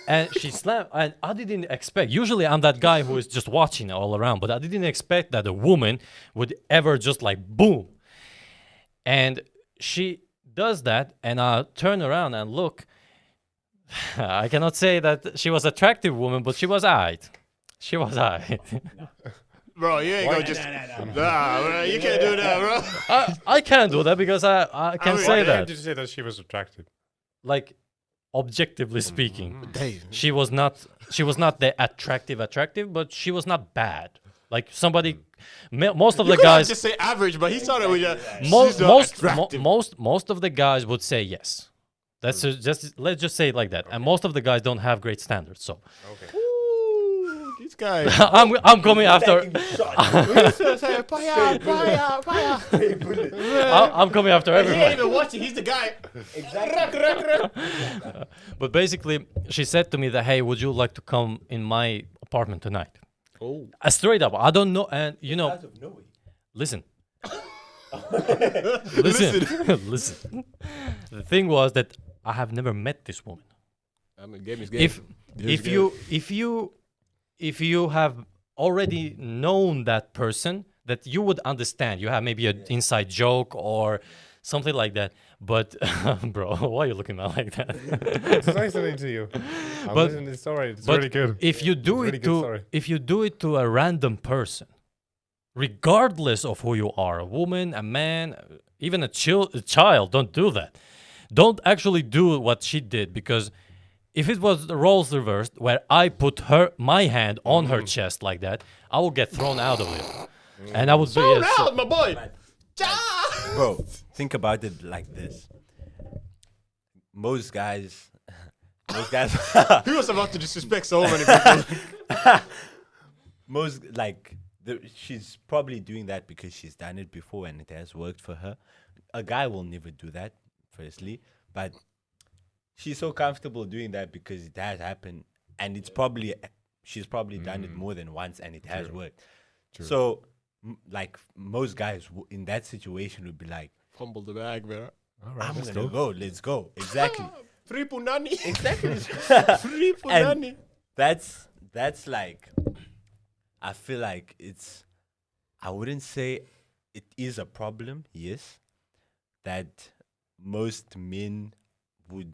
and she slammed, and I didn't expect. Usually, I'm that guy who is just watching all around, but I didn't expect that a woman would ever just like boom. And she does that, and I turn around and look. I cannot say that she was attractive woman, but she was aight. She was aight. Bro, you ain't gonna just. Nah, bro, you can't do that, bro. I can't do that because I can mean, say Why that. did you say that she was attractive? Like, objectively speaking. Dave. She was not the attractive, but she was not bad. Like somebody, most of You the could guys, just say average, but he started with most she's not most attractive. most of the guys would say yes. That's just let's just say it like that. And most of the guys don't have great standards. So Ooh, these guys. I'm coming after I'm coming after He ain't everyone. even watching. He's the guy. But basically, she said to me that, hey, would you like to come in my apartment tonight? Oh. Straight up, I don't know, and you know. Out of nowhere. Listen. Listen. The thing was that I have never met this woman. I mean, game is game. If you have already known that person, that you would understand. You have maybe an inside joke or something like that. But bro, why are you looking at me like that? It's nice listening to you. I'm But- listening to the story. It's But really good. if you do It's really it good to story. if you do it to a random person, regardless of who you are, a woman, a man, even a child, don't do that. Don't actually do what she did, because if it was the roles reversed, where I put my hand on her chest like that, I will get thrown out of it, and I would be Throw it out, my boy. Bro, think about it like this. Most guys. He was about to disrespect so many people. She's probably doing that because she's done it before and it has worked for her. A guy will never do that, firstly, but she's so comfortable doing that because it has happened, and she's probably done it more than once and it has worked. So, like most guys in that situation would be like, Fumble the bag, man. All right, I'm let's gonna go. go. Let's go. Exactly. Free punani. Exactly. Free And punani. that's like, I feel like I wouldn't say it is a problem, yes, that most men would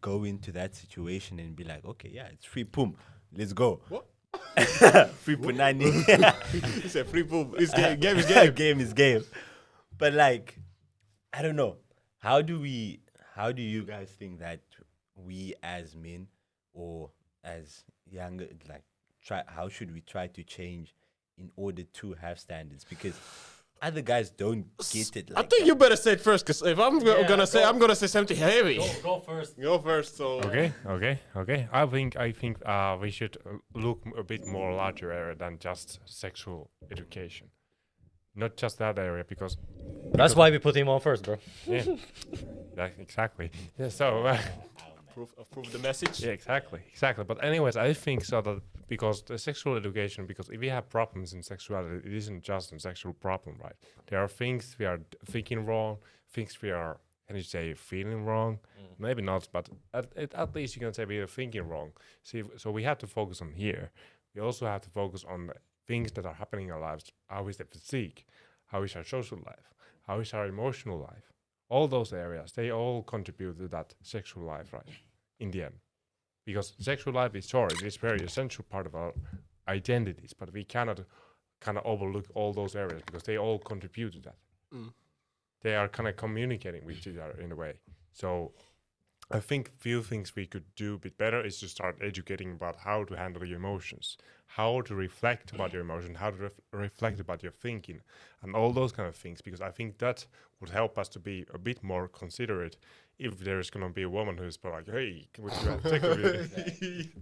go into that situation and be like, okay, yeah, it's free pum, let's go. What? Free punani. He said free poop. It's game is game. Game is game. But like, I don't know. How do you guys think that we as men or as younger, like, how should we try to change in order to have standards? Because other guys don't get it. I Like think that. you better say it first, because if I'm gonna say, I'm gonna say something heavy. Go first. Go first. So Okay. I think we should look a bit more larger area than just sexual education. Not just that area, because That's why we put him on first, bro. yeah, exactly. Yeah, so approve the message. yeah, exactly. But anyways, I think so that because the sexual education, because if we have problems in sexuality, it isn't just a sexual problem, right? There are things we are thinking wrong, things we are, can you say, feeling wrong? Maybe not, but at least you can say we are thinking wrong. See, so we have to focus on here. We also have to focus on the things that are happening in our lives. How is the physique? How is our social life? How is our emotional life? All those areas, they all contribute to that sexual life, right? In the end. Because sexual life is short, it is very essential part of our identities, but we cannot kind of overlook all those areas because they all contribute to that. They are kind of communicating with each other in a way. So I think few things we could do a bit better is to start educating about how to handle your emotions, how to reflect about your emotion, how to reflect about your thinking, and all those kind of things. Because I think that would help us to be a bit more considerate if there's going to be a woman who's like, hey, would you have sex with me?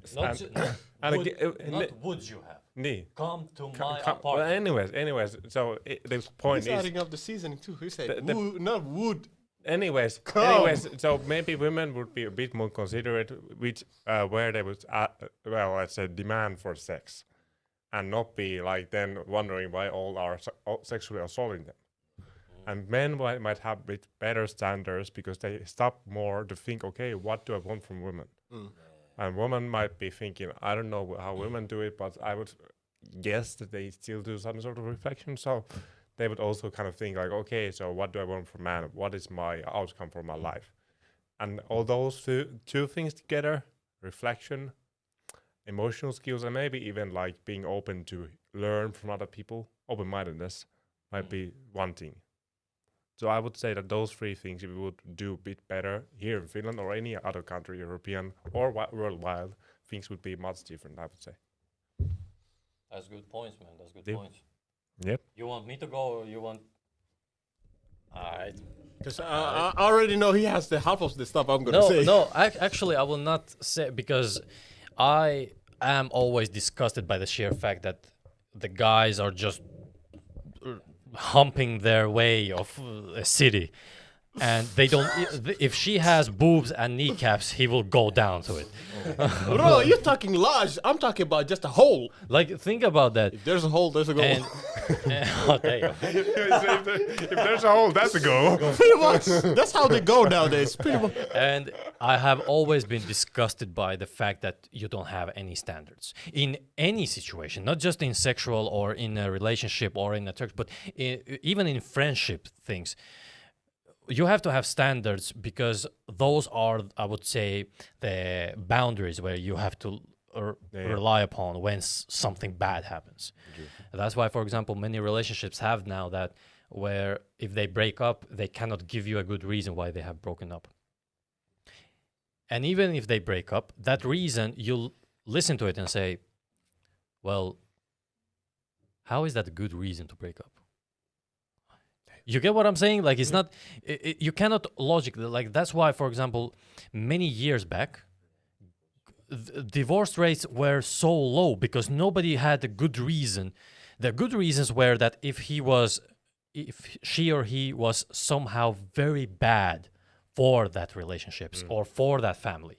Would you have? Nee. Come to my Well, apartment. anyways, so the point He's is, adding up the seasoning too. He said The- wood, not wood. anyways, so maybe women would be a bit more considerate with where they would, let's say, demand for sex, and not be like then wondering why all are sexually assaulting them. And men might have a bit better standards because they stop more to think, okay, what do I want from women? And women might be thinking, I don't know how women do it, but I would guess that they still do some sort of reflection. So they would also kind of think like, okay, so what do I want from man? What is my outcome for my life? And all those two things together, reflection, emotional skills, and maybe even like being open to learn from other people, open-mindedness might be one thing. So I would say that those three things, if we would do a bit better here in Finland or any other country, European or worldwide, things would be much different, I would say. That's good points, man. That's good Yep. points. Yep. You want me to go or you want... Alright. Because I already know he has the half of the stuff I'm gonna say. Actually, I will not say, because I am always disgusted by the sheer fact that the guys are just humping their way of a city, and they don't. If she has boobs and kneecaps, he will go down to it. Bro, you're talking large. I'm talking about just a hole. Like, think about that. If there's a hole, there's a goal. And oh, damn. If there's a hole, that's a goal. Pretty much. That's how they go nowadays. Pretty much. And I have always been disgusted by the fact that you don't have any standards in any situation, not just in sexual or in a relationship or in a church, but even in friendship things. You have to have standards because those are, I would say, the boundaries where you have to rely upon when something bad happens. That's why, for example, many relationships have now that where if they break up, they cannot give you a good reason why they have broken up. And even if they break up, that reason, you'll listen to it and say, well, how is that a good reason to break up? You get what I'm saying? Like, it's not, you cannot logically, like, that's why, for example, many years back, divorce rates were so low because nobody had a good reason. The good reasons were that if she or he was somehow very bad for that relationships or for that family,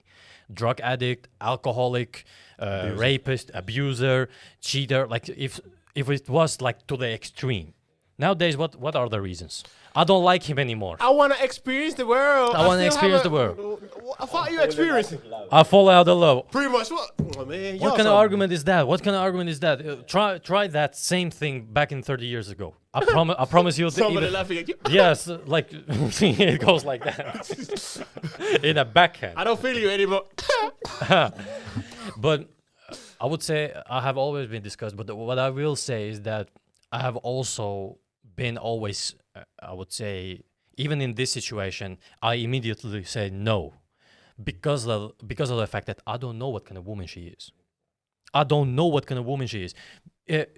drug addict, alcoholic, rapist, abuser, cheater, like if if it was like to the extreme. Nowadays, what are the reasons? I don't like him anymore. I want to experience the world. I wanna still experience have the world. I thought you experienced it. I fall out of love. Pretty much what? Oh, man, What kind of argument is that? What kind of argument is that? Try that same thing back in 30 years ago. I promise you. Somebody even, laughing at you. yes, like it goes like that in a backhand. I don't feel you anymore. But I would say I have always been discussed. But what I will say is that I have also been always. I would say even in this situation, I immediately say no, because of the fact that I don't know what kind of woman she is. I don't know what kind of woman she is.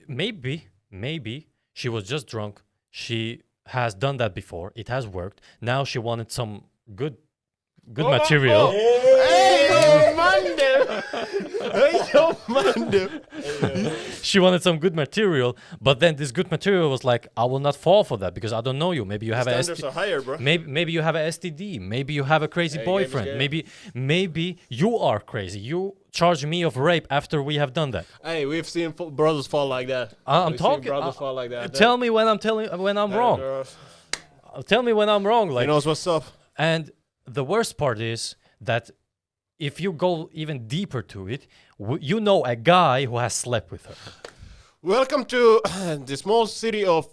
Maybe she was just drunk. She has done that before. It has worked. Now she wanted some good material. Hey, yo, Monday. Hey, yo, Monday. She wanted some good material, but then this good material was like, I will not fall for that because I don't know you. Maybe you have a Standards are higher, bro. maybe you have a STD. Maybe you have a crazy Hey, boyfriend. game is Maybe you are crazy. You charge me of rape after we have done that. Hey, we've seen brothers fall like that. I'm We've seen talking. brothers fall like that. Tell me when I'm wrong. Tell me when I'm wrong. He Like, knows what's up. and the worst part is that if you go even deeper to it, you know a guy who has slept with her. Welcome to the small city of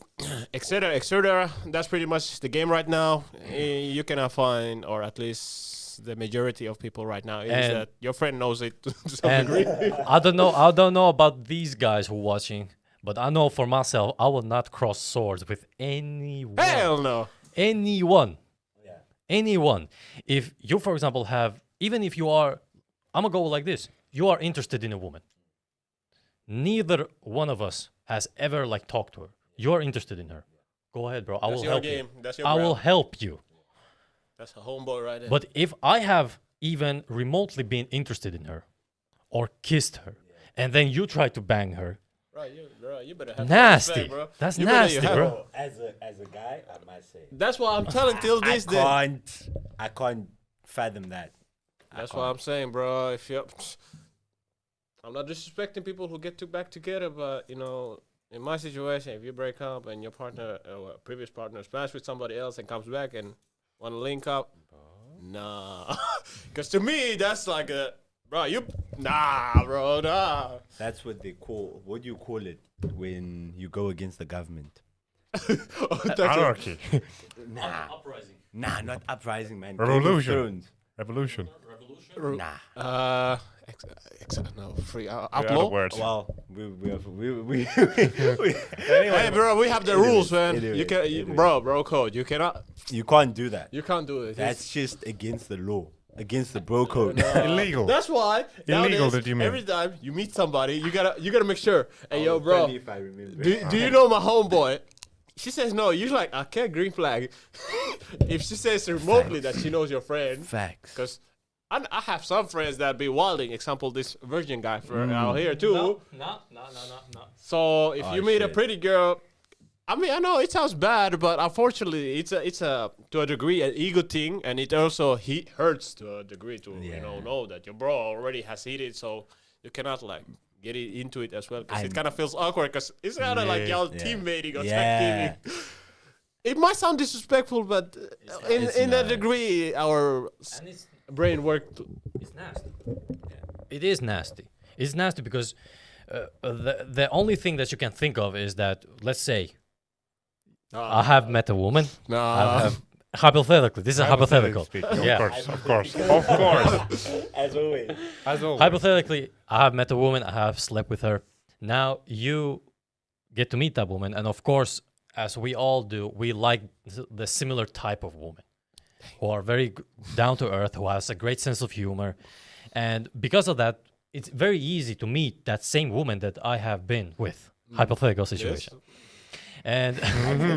etc. etc. That's pretty much the game right now. You cannot find, or at least the majority of people right now, is And- that your friend knows it to some And degree. I don't know about these guys who are watching, but I know for myself, I will not cross swords with anyone. Hell no. Anyone. Anyone. If you, for example, even if you are, I'm gonna go like this. You are interested in a woman. Neither one of us has ever like talked to her. You are interested in her. Go ahead, bro. I That's will your help game. you. That's your I will ground. help you. That's a homeboy right there. But if I have even remotely been interested in her or kissed her, and then you try to bang her, Bro, you better have some nasty. respect, bro. That's You better nasty, have- bro. As a guy, I must say. That's what I'm telling till this day. I can't fathom that. That's what I'm saying, bro. If you, I'm not disrespecting people who get back together, but you know, in my situation, if you break up and your partner or previous partner smashed with somebody else and comes back and want to link up, nah. Because to me, that's like a bro. Nah. That's what they call. What do you call it when you go against the government? Anarchy. Uprising. Nah, not uprising, man. Revolution. Game of Revolution. Thrones. Nah. No, free The other outlaw. words. Well, we Hey, bro, we have the rules, man. anyway, You can, anyway. bro, code. You cannot. you can't do that. You can't do it. That's just against the law, against the bro code. Illegal. That's why Illegal, nowadays, did you mean? every time you meet somebody, you gotta make sure. Hey, yo, Oh, bro, funny if I remember. do you know my homeboy? She says no. You're like, okay, green flag. If she says remotely that she knows your friend, Facts. because I have some friends that be wilding. Example, this virgin guy for out here too. No. So if Oh, you meet a shit. pretty girl, I mean, I know it sounds bad, but unfortunately, it's a to a degree an ego thing, and it also hurts to a degree to Yeah. know that your bro already has hit it, so you cannot like get into it as well because it I'm- kind of feels awkward because it's kind of like y'all Yeah. teammating or tag Yeah. teaming. It might sound disrespectful, but it's in a not. degree, our And it's brain worked. It's nasty. It is nasty. It's nasty because the only thing that you can think of is that, let's say, I have met a woman. I Nah. have, hypothetically, this is hypothetical. Speaking. Yeah. Of course. Of course. As always. As always. Hypothetically, I have met a woman. I have slept with her. Now you get to meet that woman, and of course, as we all do, we like the similar type of woman who are very down to earth, who has a great sense of humor, and because of that, it's very easy to meet that same woman that I have been with. Hypothetical situation. And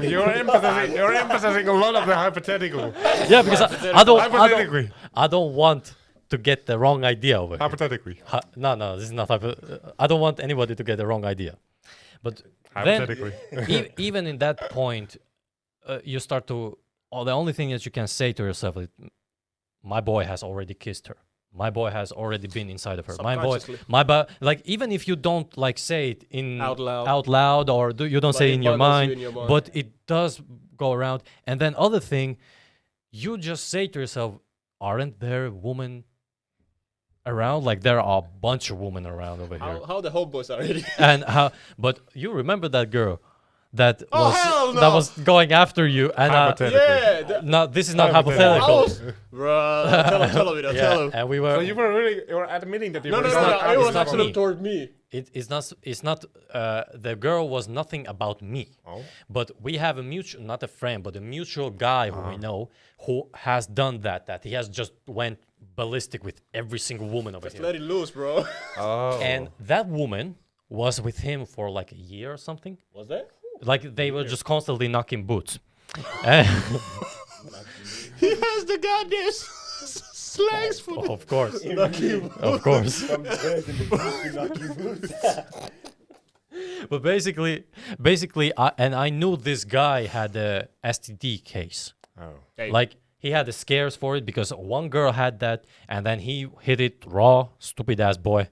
You're emphasizing a lot of the hypothetical. yeah, because Hypothetically. I don't want to get the wrong idea over here. Hypothetically. No, this is not I don't want anybody to get the wrong idea. But then, Hypothetically. even in that point, you start to. Oh, the only thing that you can say to yourself is, "My boy has already kissed her. my boy has already been inside of her. Subconsciously. Like even if you don't like say it in Out loud. or you don't But say it it in your bothers mind, you in your mind. but it does go around. And then other thing, you just say to yourself, aren't there women around? Like there are a bunch of women around over here. How the homeboys are already. And how? But you remember that girl that Oh, hell that no! was going after you, and Yeah. no, this is not I hypothetical. was, bro. Tell him. Yeah, Tell him. and we were. So you were admitting that you No, were no, not no. not- It it's was not actually me. toward me. It's not. It's not. The girl was nothing about me. Oh. But we have a mutual, not a friend, but a mutual guy who we know who has done that. That he has just went ballistic with every single woman over Just here. let it loose, bro. Oh. And that woman was with him for like a year or something. Was that? Like they were just constantly knocking boots. And- He has the goddamn slangs for the of course, of course. But basically, I knew this guy had a STD case. Oh. Hey. Like he had the scares for it because one girl had that, and then he hit it raw, stupid ass boy.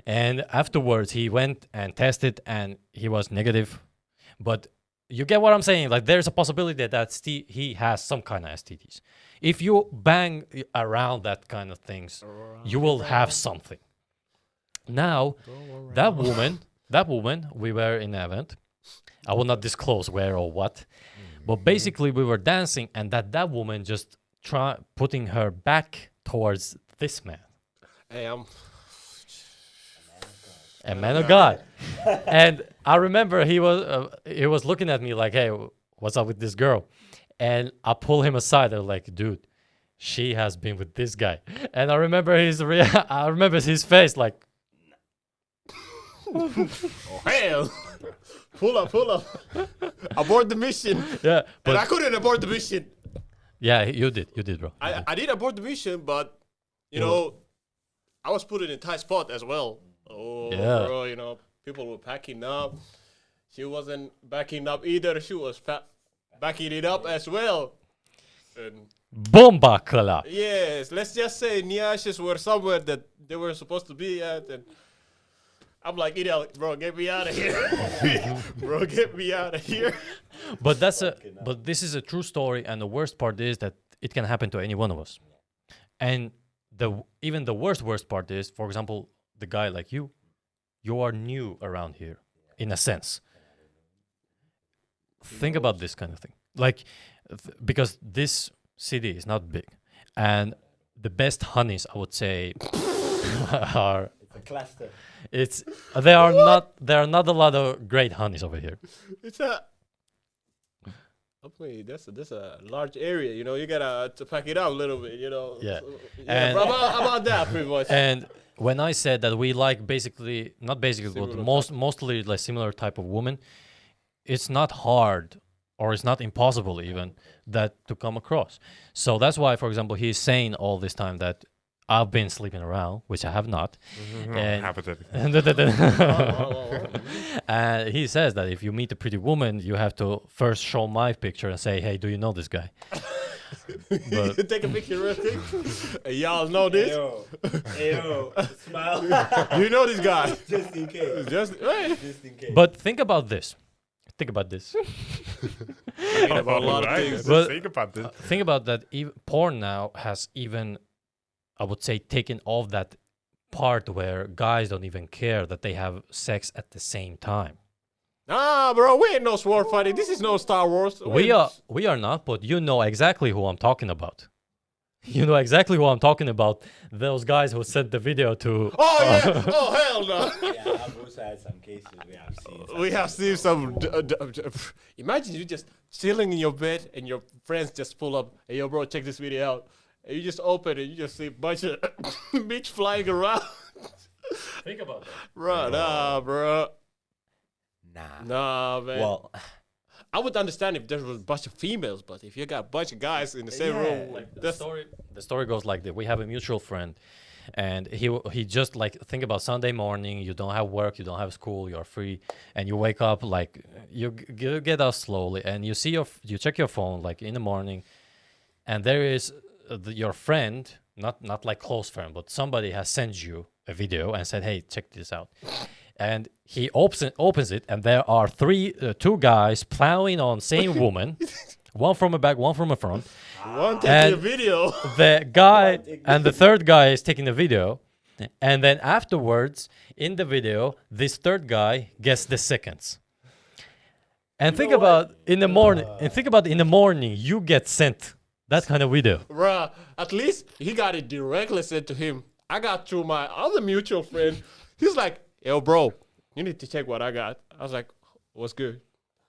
And afterwards, he went and tested, and he was negative. But you get what I'm saying? Like there's a possibility that he has some kind of STDs. If you bang around that kind of things, you will have something. Now, that woman, we were in an event. I will not disclose where or what, but basically we were dancing, and that woman just putting her back towards this man, Hey, a man of God. And I remember he was looking at me like, "Hey, what's up with this girl?" And I pull him aside. I'm like, "Dude, she has been with this guy." And I remember I remember his face like. oh hell! Pull up! Abort the mission. Yeah, And I but couldn't abort the mission. yeah, you did, bro. I did abort the mission, but you know, I was put in a tight spot as well. Oh, Yeah. bro, you know, people were packing up. She wasn't backing up either. She was backing it up as well. And Bomba kala. yes, let's just say Nyashes were somewhere that they were supposed to be at, and I'm like, bro, get me out of here. Bro, get me out of here. But but this is a true story, and the worst part is that it can happen to any one of us. And even the worst part is, for example, the guy like you are new around here, in a sense. Think about this kind of thing, like because this city is not big, and the best honeys, I would say, are. It's a cluster. There are not a lot of great honeys over here. It's okay, that's a large area, you know. You gotta to pack it up a little bit, you know. Yeah. So, And- bro, about that, pretty much. And when I said that we like not basically, but Similar mostly like similar type of woman, it's not hard or it's not impossible even that to come across. So that's why, for example, he's saying all this time that I've been sleeping around, which I have not. And Hypothetical. and he says that if you meet a pretty woman, you have to first show my picture and say, "Hey, do you know this guy?" But Take a picture real quick. Hey, y'all know this? Ayo, smile. You know this guy. Just in case. Just hey. Just in case. but think about this. Think about this. Thinking about a lot of Alright, things. let's But- think about this. Think about that. Porn now has even, I would say, taken off that part where guys don't even care that they have sex at the same time. Nah, bro, we ain't no sword fighting. This is no Star Wars. We are not, but you know exactly who I'm talking about. You know exactly who I'm talking about. Those guys who sent the video to. Oh yeah! Oh hell no! Yeah, I've also had some cases we have seen. We have seen some. Imagine you just chilling in your bed and your friends just pull up. Hey, yo, bro, check this video out. And you just open it, you just see a bunch of bitch flying around. Think about that. Bro, nah, bro. Nah, man. Well, I would understand if there was a bunch of females, but if you got a bunch of guys in the same room, Like the that's story goes like that. We have a mutual friend, and he just like think about Sunday morning. You don't have work, you don't have school, you're free, and you wake up like you get up slowly, and you check your phone like in the morning, and there is your friend not like close friend, but somebody has sent you a video and said, "Hey, check this out," and he opens it, and there are two guys plowing on same woman, one from the back, one from the front. One taking And a video. The guy and the third guy is taking the video, and then afterwards in the video, this third guy gets the seconds. And think about in the morning. And think about in the morning, you get sent that kind of video. Bruh, at least he got it directly sent to him. I got through my other mutual friend. He's like, yo, bro, you need to check what I got. I was like, what's good?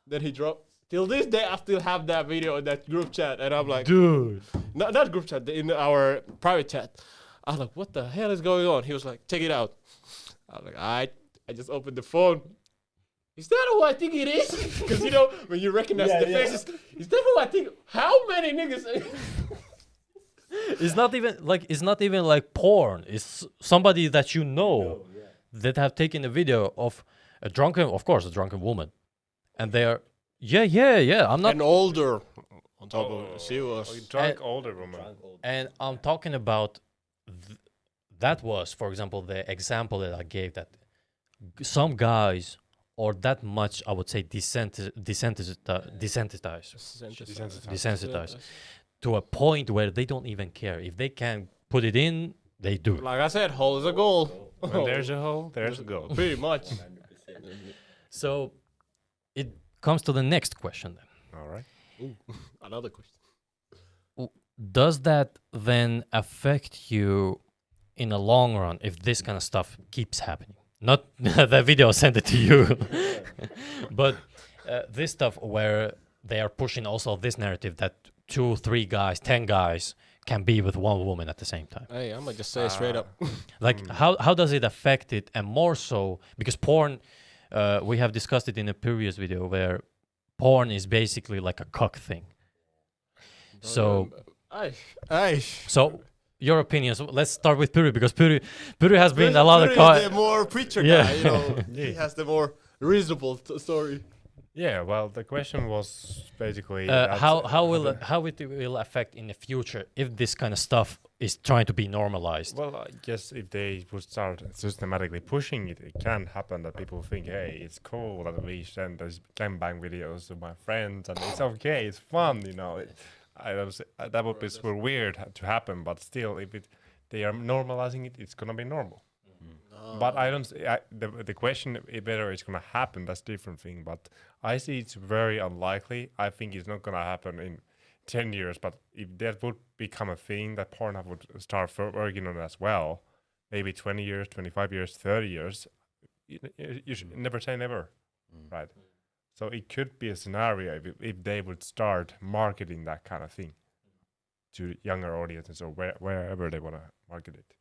Then he dropped. Till this day, I still have that video in that group chat. And I'm like, Dude. not group chat, in our private chat. I was like, what the hell is going on? He was like, check it out. I was like, all right. I just opened the phone. Is that who I think it is? Because, you know, when you recognize the faces, is that who I think? How many niggas? It's not even like porn. It's somebody that you know that have taken a video of a drunken woman. And they are, I'm not. And older. On top of it. She was. Drunk older woman. And I'm talking about, that was, for example, the example that I gave, that some guys are that much, I would say, desensitized to a point where they don't even care. If they can put it in, they do it. Like I said, hole is a goal. When there's a hole, there's a goal. Pretty much. So it comes to the next question then. All right. Ooh, another question. Does that then affect you in the long run if this kind of stuff keeps happening? Not the video sent it to you, but this stuff where they are pushing also this narrative that 2, 3 guys, 10 guys can be with one woman at the same time. Hey, I'm gonna just say it straight up. Like, how does it affect it? And more so, because porn, we have discussed it in a previous video where porn is basically like a cock thing. So, so your opinions. Let's start with Puri, because Puri has been a lot of Puri is the more preacher guy, you know. Yeah. He has the more reasonable story. Yeah, well, the question was basically how it will affect in the future if this kind of stuff is trying to be normalized. Well, I guess if they would start systematically pushing it, it can happen that people think, hey, it's cool that we send those gangbang videos to my friends, and it's okay, it's fun, you know. I don't say, that would be super weird to happen, but still, if they are normalizing it, it's gonna be normal. But I don't. The question whether it's gonna happen, that's a different thing. But I see it's very unlikely. I think it's not gonna happen in 10 years. But if that would become a thing that Pornhub would start working on as well, maybe 20 years, 25 years, 30 years, you should never say never, right? So it could be a scenario if they would start marketing that kind of thing to younger audiences or wherever they wanna market it.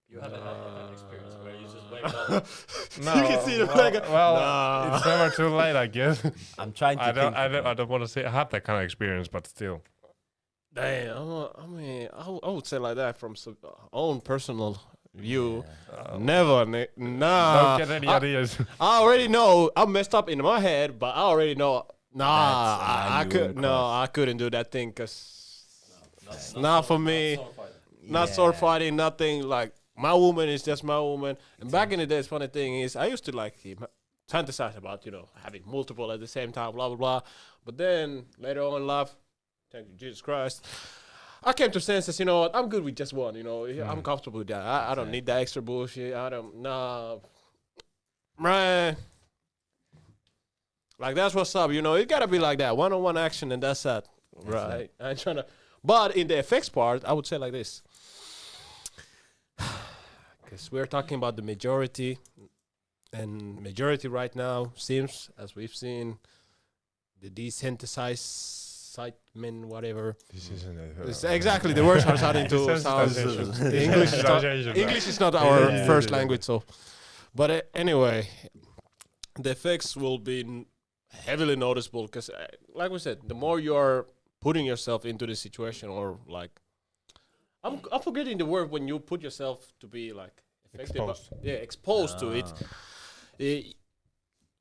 You haven't had that experience where you just wake up. No, You can see the it's never too late, I guess. I'm trying to I don't want to say I have that kind of experience, but still. Damn, I mean, I would say like that from some own personal view. Never, nah. Don't get any ideas. I already know I'm messed up in my head, but I already know. Nah, That's a line I you could. wouldn't No, cross. I couldn't do that thing because not for me. Not sword fighting, nothing. Like, my woman is just my woman. And back in the days, funny thing is, I used to like fantasize about, you know, having multiple at the same time, blah, blah, blah. But then later on in life, thank you, Jesus Christ, I came to senses, you know what, I'm good with just one, you know. I'm comfortable with that. I don't need that extra bullshit. Nah. Man. Like, that's what's up, you know. It got to be like that. One-on-one action, and that's that. Right. I ain't trying to. But in the effects part, I would say like this. Because we're talking about the majority, and majority right now seems, as we've seen, the desensitized site men, whatever. This isn't It's exactly the words are starting to sound. The English is not our first language, so. But anyway, the effects will be heavily noticeable because, like we said, the more you're putting yourself into the situation, or like, I'm forgetting the word when you put yourself to be like Exposed. Exposed to it.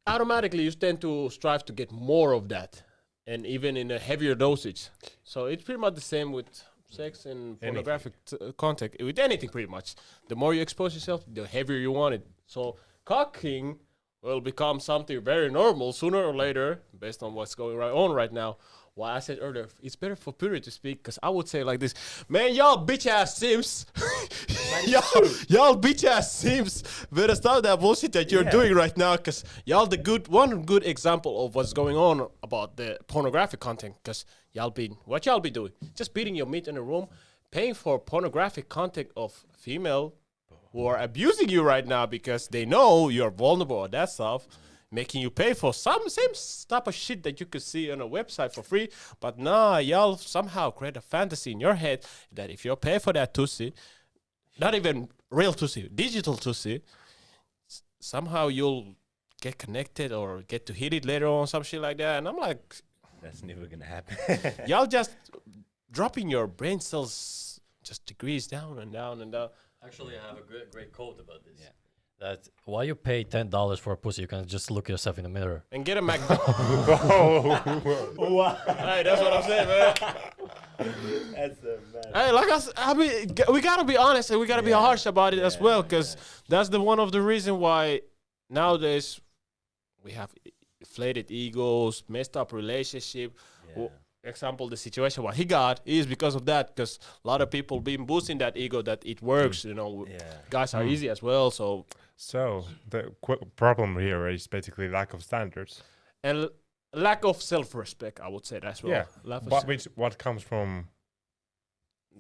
Automatically you tend to strive to get more of that, and even in a heavier dosage. So it's pretty much the same with sex and pornographic contact with anything pretty much. The more you expose yourself, the heavier you want it. So cocking will become something very normal sooner or later based on what's going on right now. Why I said earlier, it's better for Puri to speak, because I would say like this, man, y'all bitch ass simps, y'all bitch ass simps, better stop that bullshit that you're doing right now, because y'all one good example of what's going on about the pornographic content, because what y'all be doing? Just beating your meat in a room, paying for pornographic content of female who are abusing you right now because they know you're vulnerable or that stuff, making you pay for same type of shit that you could see on a website for free. But nah, y'all somehow create a fantasy in your head that if you pay for that tussie, not even real tussie, digital tussie, somehow you'll get connected or get to hit it later on, some shit like that. And I'm like, That's never gonna happen. y'all just dropping your brain cells just degrees down and down and down. Actually, I have a great quote about this. Yeah. That why you pay $10 for a pussy, you can just look yourself in the mirror. And get a McDonald's. Hey, that's what I'm saying, man. That's a bad. Hey, like I mean, we gotta be honest and we gotta be harsh about it as well, because that's one of the reasons why nowadays we have inflated egos, messed up relationship. Example, the situation what he got is because of that, because a lot of people been boosting that ego that it works, guys are easy as well, so the problem here is basically lack of standards and lack of self-respect, I would say that as well. What comes from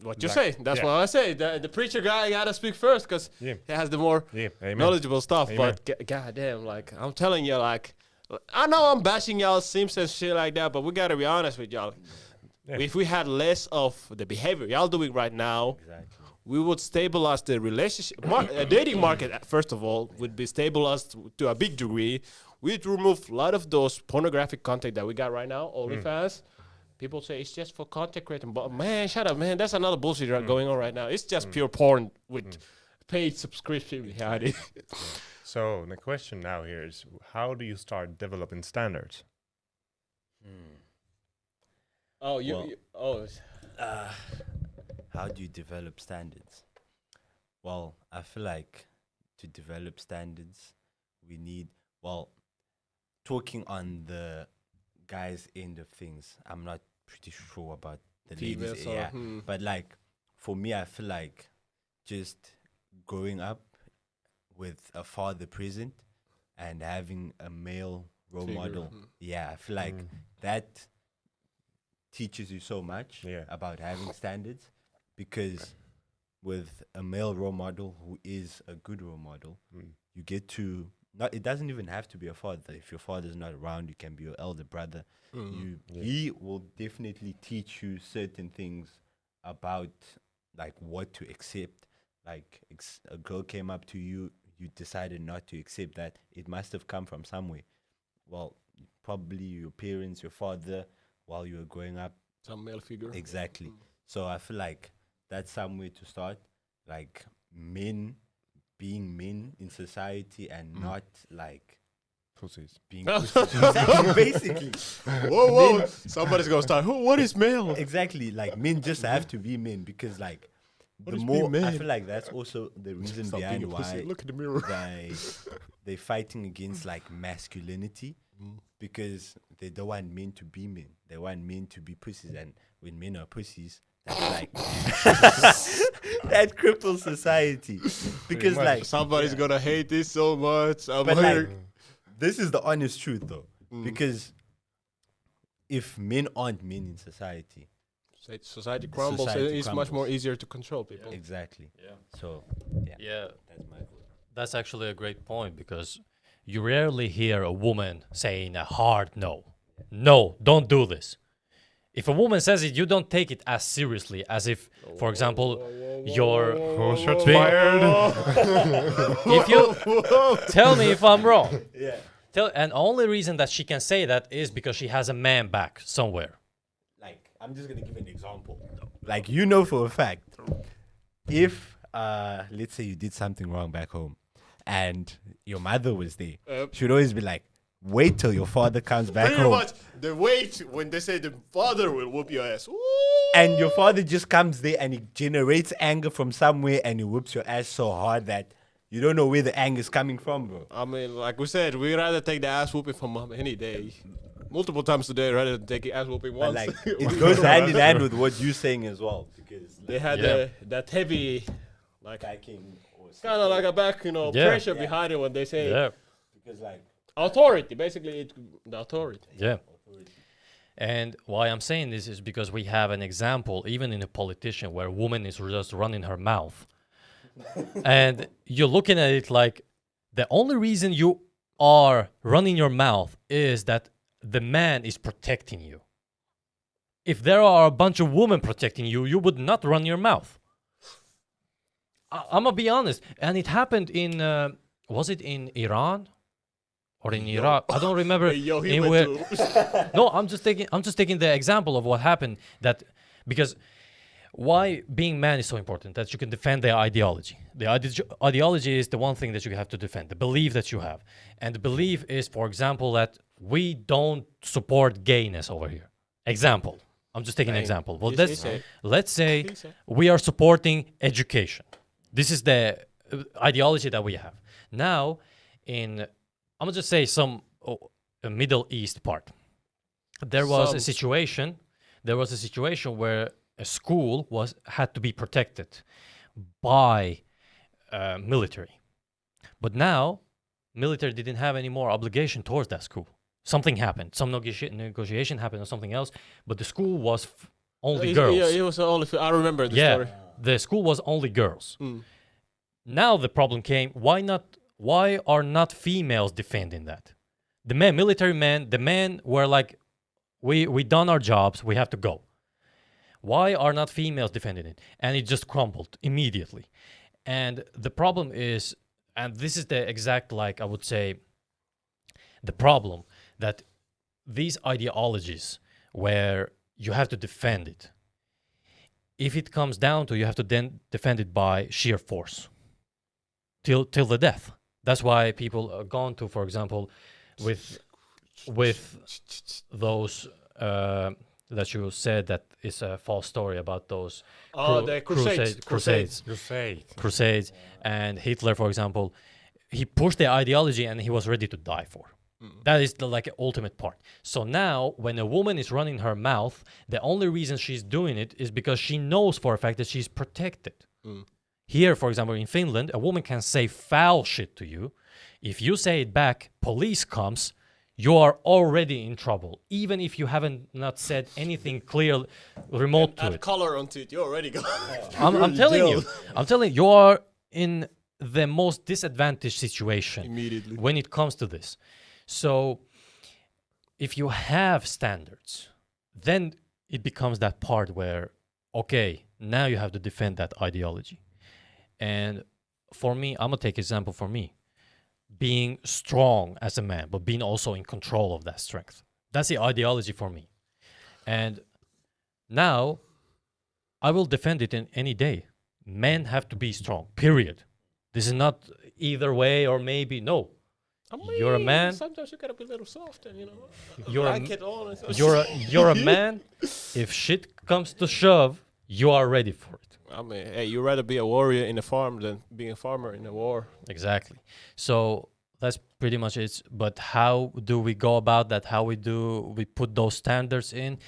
what you say, that's what I say. The preacher guy gotta speak first, because he has the more knowledgeable stuff. But goddamn, like I'm telling you, like I know I'm bashing y'all Sims and shit like that, but we gotta be honest with y'all. If we had less of the behavior y'all doing right now, we would stabilize the relationship. Dating market, first of all, would be stabilized to a big degree. We'd remove a lot of those pornographic content that we got right now, OnlyFans. People say it's just for content creating, but man, shut up, man. That's another bullshit going on right now. It's just pure porn with paid subscription behind it. So the question now here is, how do you start developing standards? How do you develop standards? Well, I feel like to develop standards, we need, talking on the guys' end of things, I'm not pretty sure about the ladies. But like, for me, I feel like just growing up with a father present and having a male role model. I feel like that teaches you so much about having standards, because with a male role model who is a good role model, you get to it doesn't even have to be a father. If your father's not around, you can be your elder brother. He will definitely teach you certain things about like what to accept. Like a girl came up to you, you decided not to accept that. It must have come from somewhere. Well, probably your parents, your father, while you were growing up. Some male figure. Exactly. So I feel like that's somewhere to start. Like men being men in society and not like pussies. Being pussies. Exactly, basically. Whoa. Somebody's going to start, what is male? Exactly. Like men just have to be men, because like the more I feel like that's also the reason behind why look in the mirror. they're fighting against like masculinity, because they don't want men to be men. They want men to be pussies, and when men are pussies, that's like that cripples society. Because like somebody's gonna hate this so much. But like, this is the honest truth though, because if men aren't men in society, society crumbles. It's much more easier to control people. Exactly. So that's my vote. That's actually a great point, because you rarely hear a woman saying a hard no. No, don't do this. If a woman says it, you don't take it as seriously as if, for example, you're shots fired. If you tell me if I'm wrong. Yeah. And only reason that she can say that is because she has a man back somewhere. Like, I'm just gonna give an example. Like, you know for a fact, if let's say you did something wrong back home, and your mother was there, she'd always be like, wait till your father comes back home. the wait when they say the father will whoop your ass. Ooh. And your father just comes there and he generates anger from somewhere and he whoops your ass so hard that you don't know where the anger is coming from, bro. I mean, like we said, we'd rather take the ass whooping from mom any day. Multiple times today, rather than taking ass whooping But once. like, it goes hand in hand with what you're saying as well. Because They had that heavy, like, backing or kind of like a back, Yeah. pressure behind it when they say Yeah. because like authority. Basically, the authority. Yeah. And why I'm saying this is because we have an example, even in a politician, where a woman is just running her mouth. And you're looking at it like the only reason you are running your mouth is that the man is protecting you. If there are a bunch of women protecting you, you would not run your mouth. I'm gonna be honest. And it happened in, was it in Iran? Or in Iraq? I don't remember. Hey, yo, he in went where- to. No, I'm just taking the example of what happened, that because why being man is so important, that you can defend their ideology. The ideology is the one thing that you have to defend, the belief that you have. And the belief is, for example, that we don't support gayness over here. Example. I'm just taking an example. Well, let's say He said. we are supporting education. This is the ideology that we have. Now, I'm gonna just say some Middle East part. There was a situation. There was a situation where a school had to be protected by military, but now military didn't have any more obligation towards that school. Something happened. Some negotiation happened or something else. But the school was only girls. Yeah, it was only. I remember the story. The school was only girls. Now the problem came. Why are not females defending that? The military men, the men were like, we done our jobs, we have to go. Why are not females defending it? And it just crumbled immediately. And the problem is, and this is the exact, like, I would say, the problem, that these ideologies where you have to defend it, if it comes down to, you have to then defend it by sheer force till the death. That's why people are gone to, for example, with those that you said that is a false story about those The crusades, and Hitler, for example, he pushed the ideology and he was ready to die for. That is the ultimate part. So now, when a woman is running her mouth, the only reason she's doing it is because she knows for a fact that she's protected. Here, for example, in Finland, a woman can say foul shit to you. If you say it back, police comes, you are already in trouble. Even if you haven't not said anything clear, remote to Add it. color onto it, you're already gone. I'm telling you, you are in the most disadvantaged situation Immediately. when it comes to this. So if you have standards, then it becomes that part where, okay, now you have to defend that ideology. And for me, I'm gonna take example for me. Being strong as a man, but being also in control of that strength. That's the ideology for me. And now I will defend it in any day. Men have to be strong, period. This is not either way or maybe, no. I mean, You're a man. Sometimes you gotta be a little soft and You're a blanket on. And so You're a man. If shit comes to shove, you are ready for it. I mean, hey, you'd rather be a warrior in a farm than being a farmer in a war. Exactly. So that's pretty much it. But how do we go about that? How we put those standards in?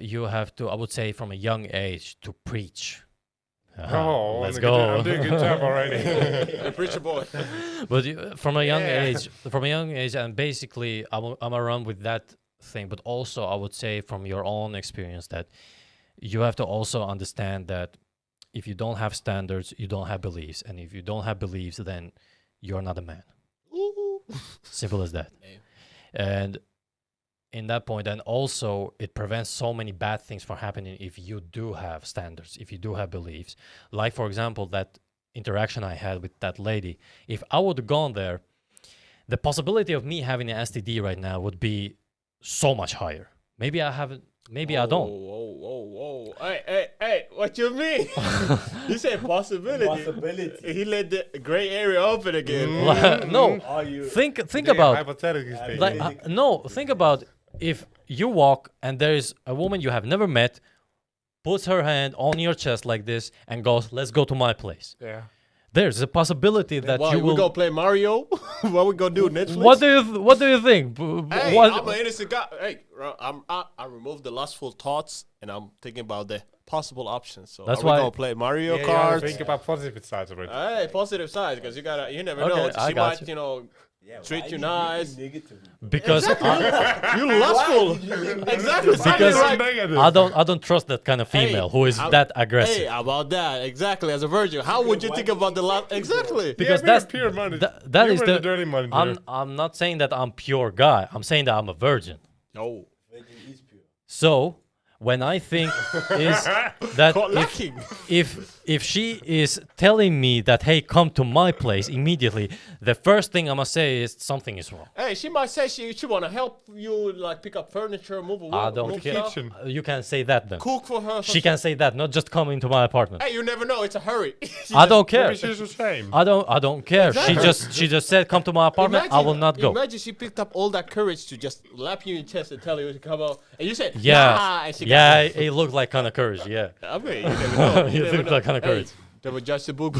You have to, I would say, from a young age to preach. Oh, let's I'm go. doing a good job already. A preacher boy. But from a young age, and basically, I'm around with that thing. But also, I would say from your own experience that you have to also understand that if you don't have standards, you don't have beliefs, and if you don't have beliefs, then you're not a man. Simple as that. And in that point, and also it prevents so many bad things from happening if you do have standards, if you do have beliefs. Like, for example, that interaction I had with that lady. If I would have gone there, the possibility of me having an STD right now would be so much higher. Maybe I haven't. Maybe I don't. Whoa. Hey, what you mean? You said possibility. He let the gray area open again. No. Are you Think about hypothetically speaking. think about if you walk and there is a woman you have never met, puts her hand on your chest like this and goes, "Let's go to my place." Yeah. There's a possibility that Why, you we will. gonna play Mario? What we gonna do? Netflix? What do you think? Hey, What- I'm an innocent guy. Hey, I removed the lustful thoughts and I'm thinking about the possible options. So That's are we why- gonna play Mario Yeah, you gotta Kart? think about positive sides of it. Hey, positive sides, because you never Okay, know. I She got might, you. treat you nice. because You lustful. Exactly. Because right. Negative. I don't trust that kind of female who is that aggressive. Hey, about that. Exactly. As a virgin, how would you think about the lust? Exactly. Because Yeah, we're that's pure money. that You is were the dirty money. I'm not saying that I'm pure guy. I'm saying that I'm a virgin. No. So when I think is that Caught lacking. if she is telling me that, hey, come to my place immediately, the first thing I'm gonna say is something is wrong. Hey, she might say she wanna help you, like pick up furniture, move away. I don't care. kitchen. You can say that then. Cook for her. She can say that, not just come into my apartment. Hey, you never know. It's a hurry. I don't care. Maybe she's ashamed. I don't care. She just said come to my apartment. I will not go. Imagine she picked up all that courage to just lap you in the chest and tell you to come out, and you said, Yeah, "Nah," and she yeah, it looked like kind of courage. Yeah, I mean, you never know. you never look know. like kind of courage. Never judge the book.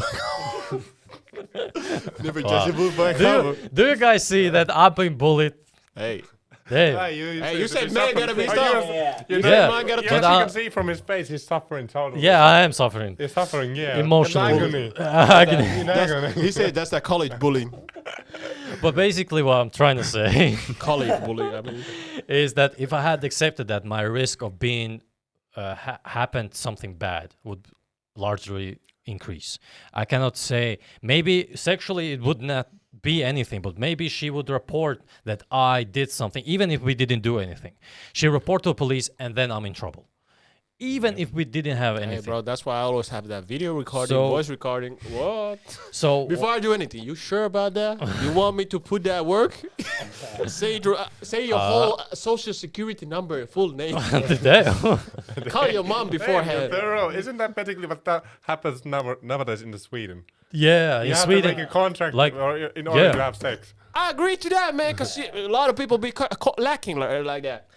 Never judge the book by Do cover. you, do you guys see that I've been bullied? Hey, Damn. hey, you said man gotta be Oh, tough. You You know, said Yeah. man gotta you touch. But actually I- can see from his face he's suffering totally. Yeah, I am suffering He's suffering, yeah. emotionally. An Agony. agony. In agony. He said that's that college bullying. But basically, what I'm trying to say College bullying. I mean, is that if I had accepted that, my risk of being happened something bad would largely increase. I cannot say, maybe sexually it would not be anything, but maybe she would report that I did something, even if we didn't do anything. She report to police, and then I'm in trouble. Even if we didn't have hey, anything. bro, that's why I always have that video recording, So- voice recording. What? So Before I do anything, you sure about that? You want me to put that work? say your whole social security number, full name. today, Call your mom beforehand. Thorough. Isn't that basically what that happens nowadays in Sweden? yeah, You in have Sweden, to make a contract like- in order yeah. to have sex. I agree to that, man, because a lot of people be lacking like that.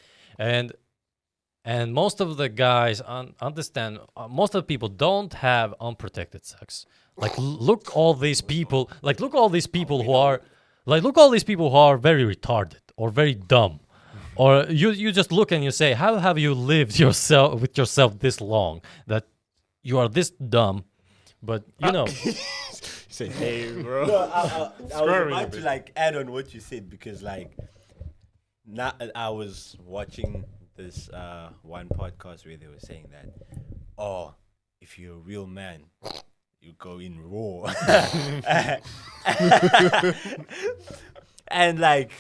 and most of the guys understand. Most of the people don't have unprotected sex. Like look all these people. Like look all these people who are, like look all these people who are very retarded or very dumb, or you just look and you say, how have you lived yourself with yourself this long that you are this dumb? But you know, Say, hey, bro. No, I was Squirming a about to bit. like add on what you said because like now I was watching this one podcast where they were saying that, oh, if you're a real man, you go in raw. And like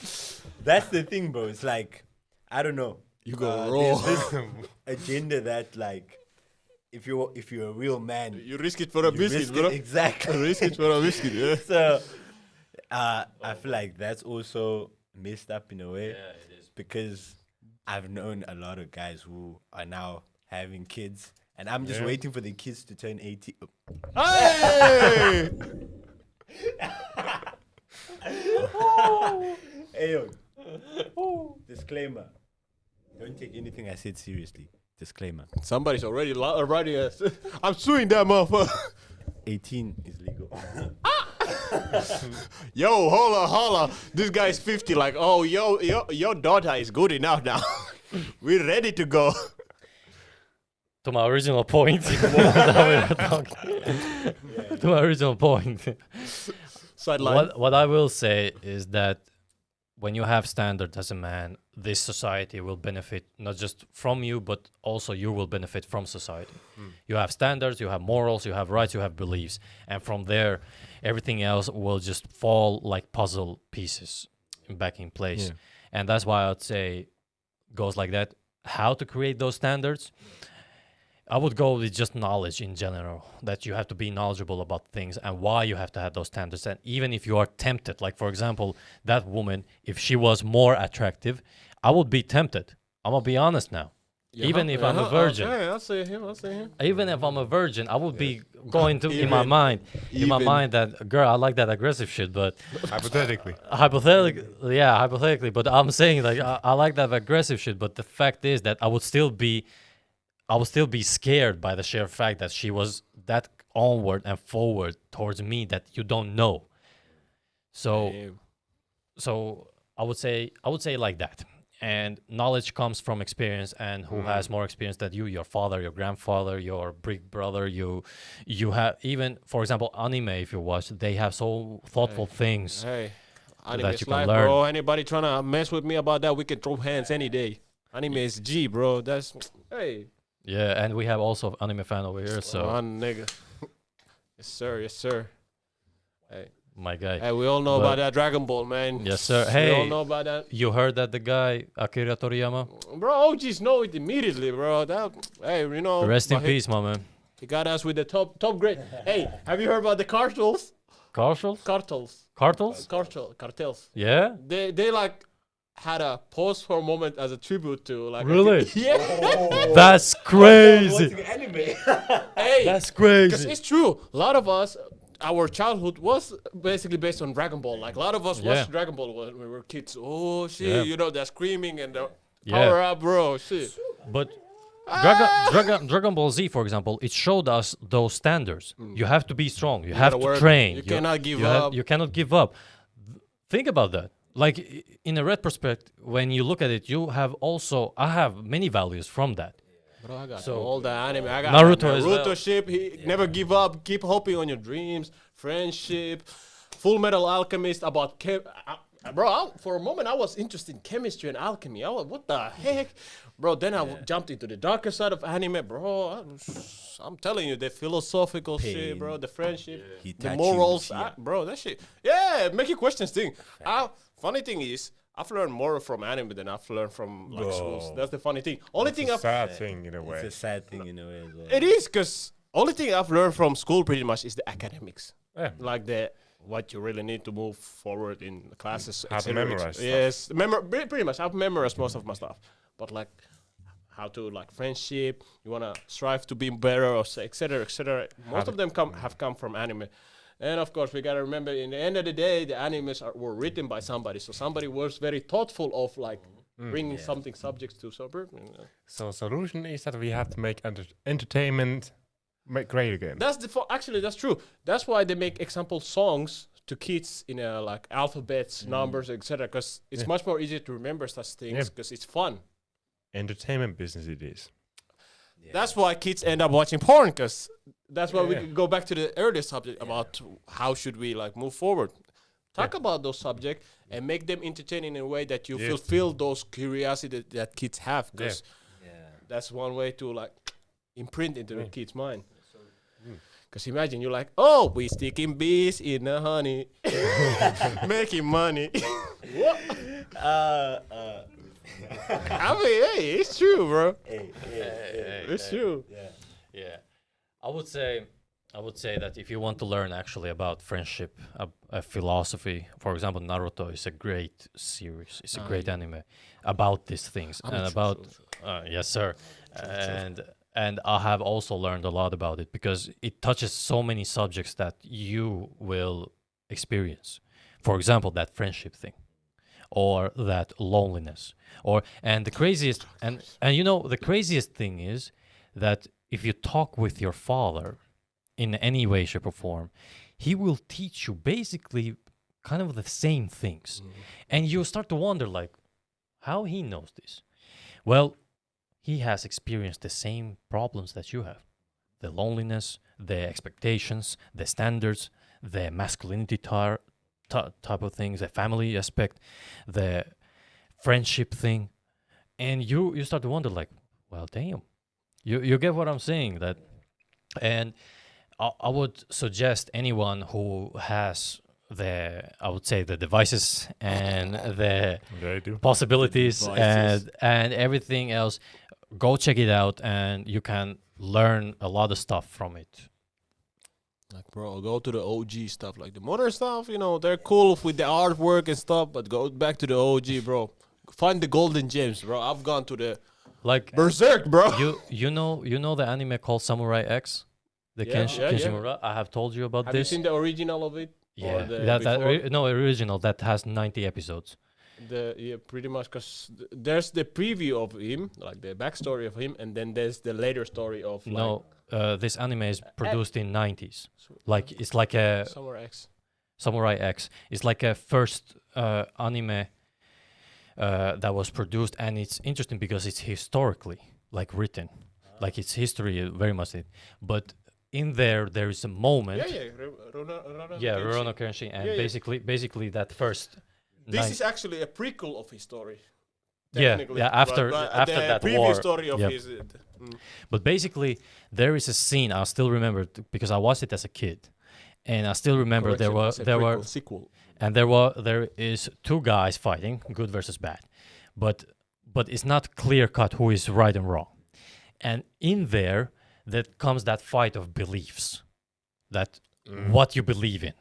that's the thing, bro. It's like I don't know. You go raw. There's this agenda that like if you're a real man, You risk it for a you biscuit, risk bro. it, exactly. Risk it for a biscuit, yeah. So I feel like that's also messed up in a way. Because I've known a lot of guys who are now having kids, and I'm just Yeah. waiting for the kids to turn 18. Hey! Hey, yo. Disclaimer. Don't take anything I said seriously. Disclaimer. Somebody's already writing us. I'm suing that motherfucker. 18 is legal. Yo, holla. This guy's 50. Like, oh, your daughter is good enough now. We're ready to go. to my original point. that we were talking. To my original point. Sideline. What I will say is that when you have standards as a man, this society will benefit not just from you, but also you will benefit from society. You have standards, you have morals, you have rights, you have beliefs, and from there, everything else will just fall like puzzle pieces back in place. Yeah. And that's why I'd say goes like that. How to create those standards? I would go with just knowledge in general, that you have to be knowledgeable about things and why you have to have those standards. And even if you are tempted, like for example, that woman, if she was more attractive, I would be tempted. I'm gonna be honest now. Even if I'm a virgin. Okay, I see him. I see him. Even if I'm a virgin, I would be going to in my mind that girl, I like that aggressive shit, but Hypothetically. hypothetically, but I'm saying like I like that aggressive shit, but the fact is that I would still be scared by the sheer fact that she was that onward and forward towards me that you don't know. So Damn. so I would say like that. And knowledge comes from experience, and who has more experience than you? Your father, your grandfather, your big brother. You have, even for example, anime. If you watch, they have so thoughtful things. Hey, That anime is you can life, learn. bro. Anybody trying to mess with me about that, we can throw hands any day. Anime is G, bro. That's hey, Yeah, and we have also anime fan over here. So one nigga. Yes, sir. Yes, sir. Hey, my guy. hey, we all know But- about that Dragon Ball, man. Yes, sir. we all Hey. know about that. You heard that the guy Akira Toriyama? Bro, OGs know it immediately, bro. That hey, you know. Rest in but he- peace, my man. He got us with the top grade. Hey, have you heard about the cartels? Cartels? Cartels. Cartels? Cartels. Yeah. They like had a pause for a moment as a tribute to like. Really? Yeah. That's crazy. Anime. Hey. That's Because crazy. it's true. A lot of us, our childhood was basically based on Dragon Ball. Like a lot of us Yeah. watched Dragon Ball when we were kids. Oh shit, Yeah. you know, they're screaming and the Yeah. power up, bro. Shit. But Dragon Ball Z, for example, it showed us those standards. You have to be strong. You have gotta to work. train. You cannot give have- up. you cannot give up. Think about that. Like in a retrospect, when you look at it, I have many values from that. Bro, I got So- all the anime. I got Naruto as Naruto well. ship. He never give up. Keep hoping on your dreams. Friendship. Full Metal Alchemist about for a moment I was interested in chemistry and alchemy. I was, what the heck, bro? Then I jumped into the darker side of anime, bro. I'm telling you, the philosophical shit, bro. The friendship, the Hitachi morals, Uchiha. bro. That shit, yeah, make you question things. Funny thing is, I've learned more from anime than I've learned from like schools. That's the funny thing. Only thing It's a I've sad thing in a It's way. a sad thing in a way as well. it is because only thing I've learned from school pretty much is the academics. Yeah. Like what you really need to move forward in the classes. How to et cetera, memorize stuff. Yes, pretty much. I've memorized most of my stuff, but like how to like friendship. You wanna strive to be better, or et cetera, et cetera. Most of them have come from anime. And of course, we gotta remember, in the end of the day, the animes were written by somebody. So somebody was very thoughtful of like bringing something subjects to suburb. So solution is that we have to make entertainment great again. That's actually that's true. That's why they make example songs to kids in like alphabets, numbers, etc. Because it's much more easy to remember such things because it's fun. Entertainment business it is. That's why kids end up watching porn. Because that's why we can go back to the earlier subject about how should we like move forward. Talk about those subjects and make them entertaining in a way that you fulfill those curiosity that kids have. Because that's one way to like imprint into the kid's mind. Because imagine you're like, oh, we sticking bees in the honey, making money. What? I mean, hey, it's true, bro. It's true. Yeah, I would say that if you want to learn actually about friendship, a philosophy, for example, Naruto is a great series. It's a great anime about these things and about yes, sir. And I have also learned a lot about it because it touches so many subjects that you will experience. For example, that friendship thing, or that loneliness, and the craziest and you know the craziest thing is that if you talk with your father in any way, shape, or form, he will teach you basically kind of the same things, and you start to wonder like how he knows this. Well, he has experienced the same problems that you have: the loneliness, the expectations, the standards, the masculinity type of things, the family aspect, the friendship thing, and you start to wonder like, well, damn, you get what I'm saying? That, and I would suggest anyone who has I would say the devices and the They do. possibilities Devices. and everything else, go check it out, and you can learn a lot of stuff from it. Like, bro, go to the OG stuff. Like the modern stuff, you know, they're cool with the artwork and stuff, but go back to the OG, bro. Find the golden gems, bro. I've gone to the like Berserk, bro. you know the anime called Samurai X, the Yeah, yeah, Kenshin yeah. Mura. I have told you about Have you this. seen the original of it? Yeah, Or the that before? no original that has 90 episodes. Yeah, pretty much, because there's the preview of him, like the backstory of him, and then there's the later story of No, this anime is produced in 90s. So- Like it's like a Summer X. Samurai X. It's like a first anime that was produced, and it's interesting because it's historically like written, like it's history very much it. But in there is a moment. Yeah, yeah. Rona Yeah, Kenshin. Rurouni Kenshin, and Yeah, yeah. basically that first. This is actually a prequel of his story. Yeah, technically, yeah. After after the that previous war. story of Yep. his. But basically, there is a scene I still remember because I watched it as a kid, and I still remember Sequel. and there is two guys fighting, good versus bad, but it's not clear cut who is right and wrong, and in there that comes that fight of beliefs, that what you believe in,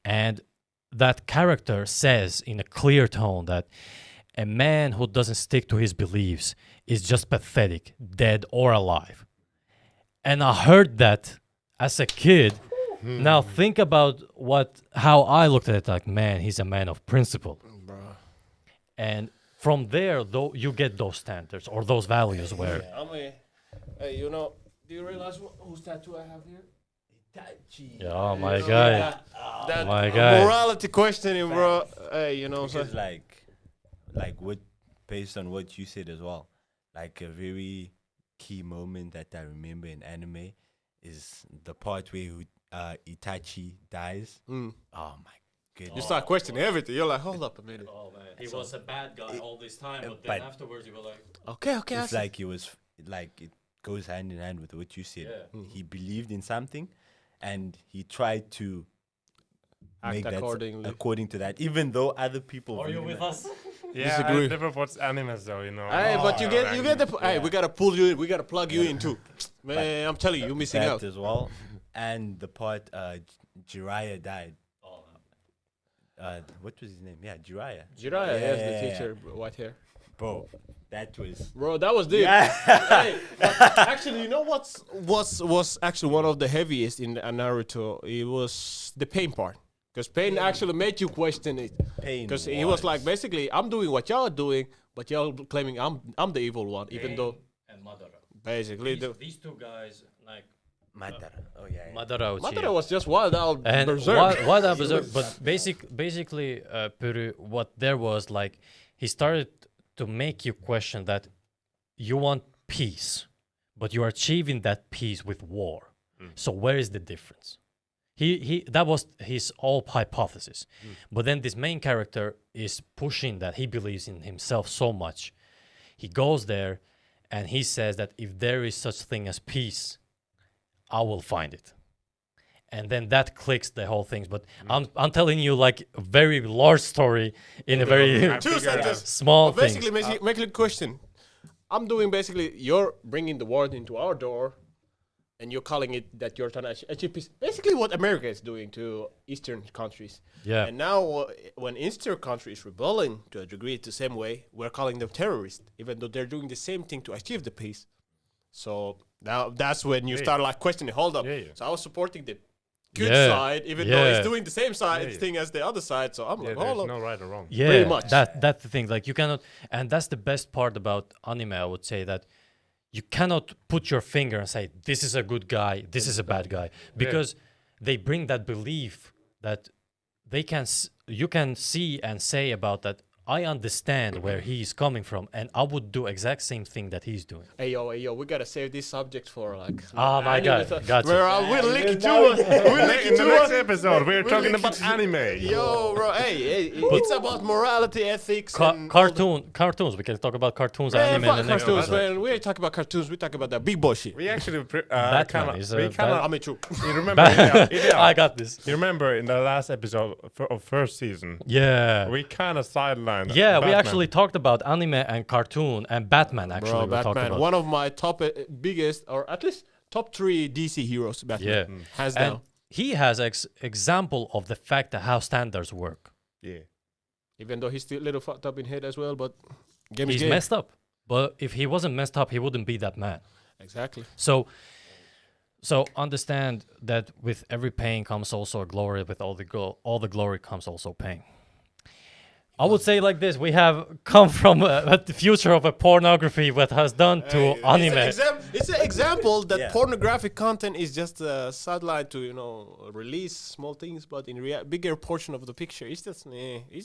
and that character says in a clear tone that a man who doesn't stick to his beliefs is just pathetic, dead or alive. And I heard that as a kid. Now think about how I looked at it, like, man, he's a man of principle. And from there, though, you get those standards or those values where Hey, you know, do you realize whose tattoo I have here? yeah, oh my guy. That my guy. morality questioning, bro. Hey, you know, so Because like what, based on what you said as well, like a very key moment that I remember in anime is the part where Itachi dies. Oh my goodness! you start questioning everything. You're like, hold up a minute. Oh man, he was a bad guy all this time, but then afterwards you were like, Okay, It's like it was like it goes hand in hand with what you said. Yeah. He believed in something, and he tried to Act make that accordingly. according to that, even though other people. "Are you really with ma- us?" Yeah, Disagree. I never watched animes though, you know. Hey, but you get the. Hey, Yeah. we gotta pull you in. We gotta plug you in too. Man, I'm telling you, you're missing that out. as well, and the part Jiraiya died. What was his name? Yeah, Jiraiya. Jiraiya, yes, the Yeah. teacher, white hair. Bro, that was. Bro, that was deep. Yeah. Hey, but actually, you know was actually one of the heaviest in Naruto? It was the pain part, because pain actually made you question it. Pain Because he was like, basically, I'm doing what y'all are doing, but y'all claiming I'm the evil one, even though and Madara. basically These two guys, like Madara. Oh yeah. Madara, Madara was just wild out and berserk. what I berserk, but basically, Puru, what there was like, he started to make you question that you want peace, but you are achieving that peace with war. So where is the difference? He that was his whole hypothesis. But then this main character is pushing that he believes in himself so much. He goes there and he says that if there is such thing as peace, I will find it. And then that clicks the whole thing. But I'm telling you like a very large story in a very Two sentences. small Well, basically, thing. make a question. I'm doing basically, you're bringing the world into our door, and you're calling it that you're trying to achieve peace. Basically, what America is doing to Eastern countries. Yeah. And now, when Eastern countries rebelling to a degree, it's the same way. We're calling them terrorists, even though they're doing the same thing to achieve the peace. So now that's when you start like questioning. Hold up. Yeah. So I was supporting the good Yeah. side, even though Yeah. it's doing the same side Yeah. thing as the other side. So I'm Yeah, like, there's hold up. no right or wrong. Yeah, Pretty much. That's the thing. Like you cannot, and that's the best part about anime. I would say that you cannot put your finger and say this is a good guy, this is a bad guy, because they bring that belief that they can, you can see and say about that. I understand where he's coming from, and I would do exact same thing that he's doing. Hey yo, we gotta save this subject for like. Oh my God, gotcha. We're linking to it. We're In linking the to next it. episode, we're talking linking about to- anime. Yo, bro, hey, it's about morality, ethics, and all the- Cartoons. We can talk about cartoons, Man, anime, in fuck the next cartoons, episode. man. We ain't talking about cartoons. We talk about that big boy shit. We actually Batman is a I mean, true. You remember? yeah. I got this. You remember in the last episode of first season, Yeah. we kind of sidelined. Yeah, we Batman. actually talked about anime and cartoon and Batman. Actually, Bro, we talked Batman, about. one of my top biggest, or at least top 3 DC heroes. Batman, Yeah. hands And down. he has example of the fact that how standards work. Yeah. Even though he's still a little fucked up in head as well, but game is He's game. messed up. But if he wasn't messed up, he wouldn't be that man. Exactly. So understand that with every pain comes also a glory. With all the glory comes also pain. I would say like this: we have come from the future of a pornography what has done to anime. It's an example that Yeah. pornographic content is just a sideline to release small things, but in bigger portion of the picture, it's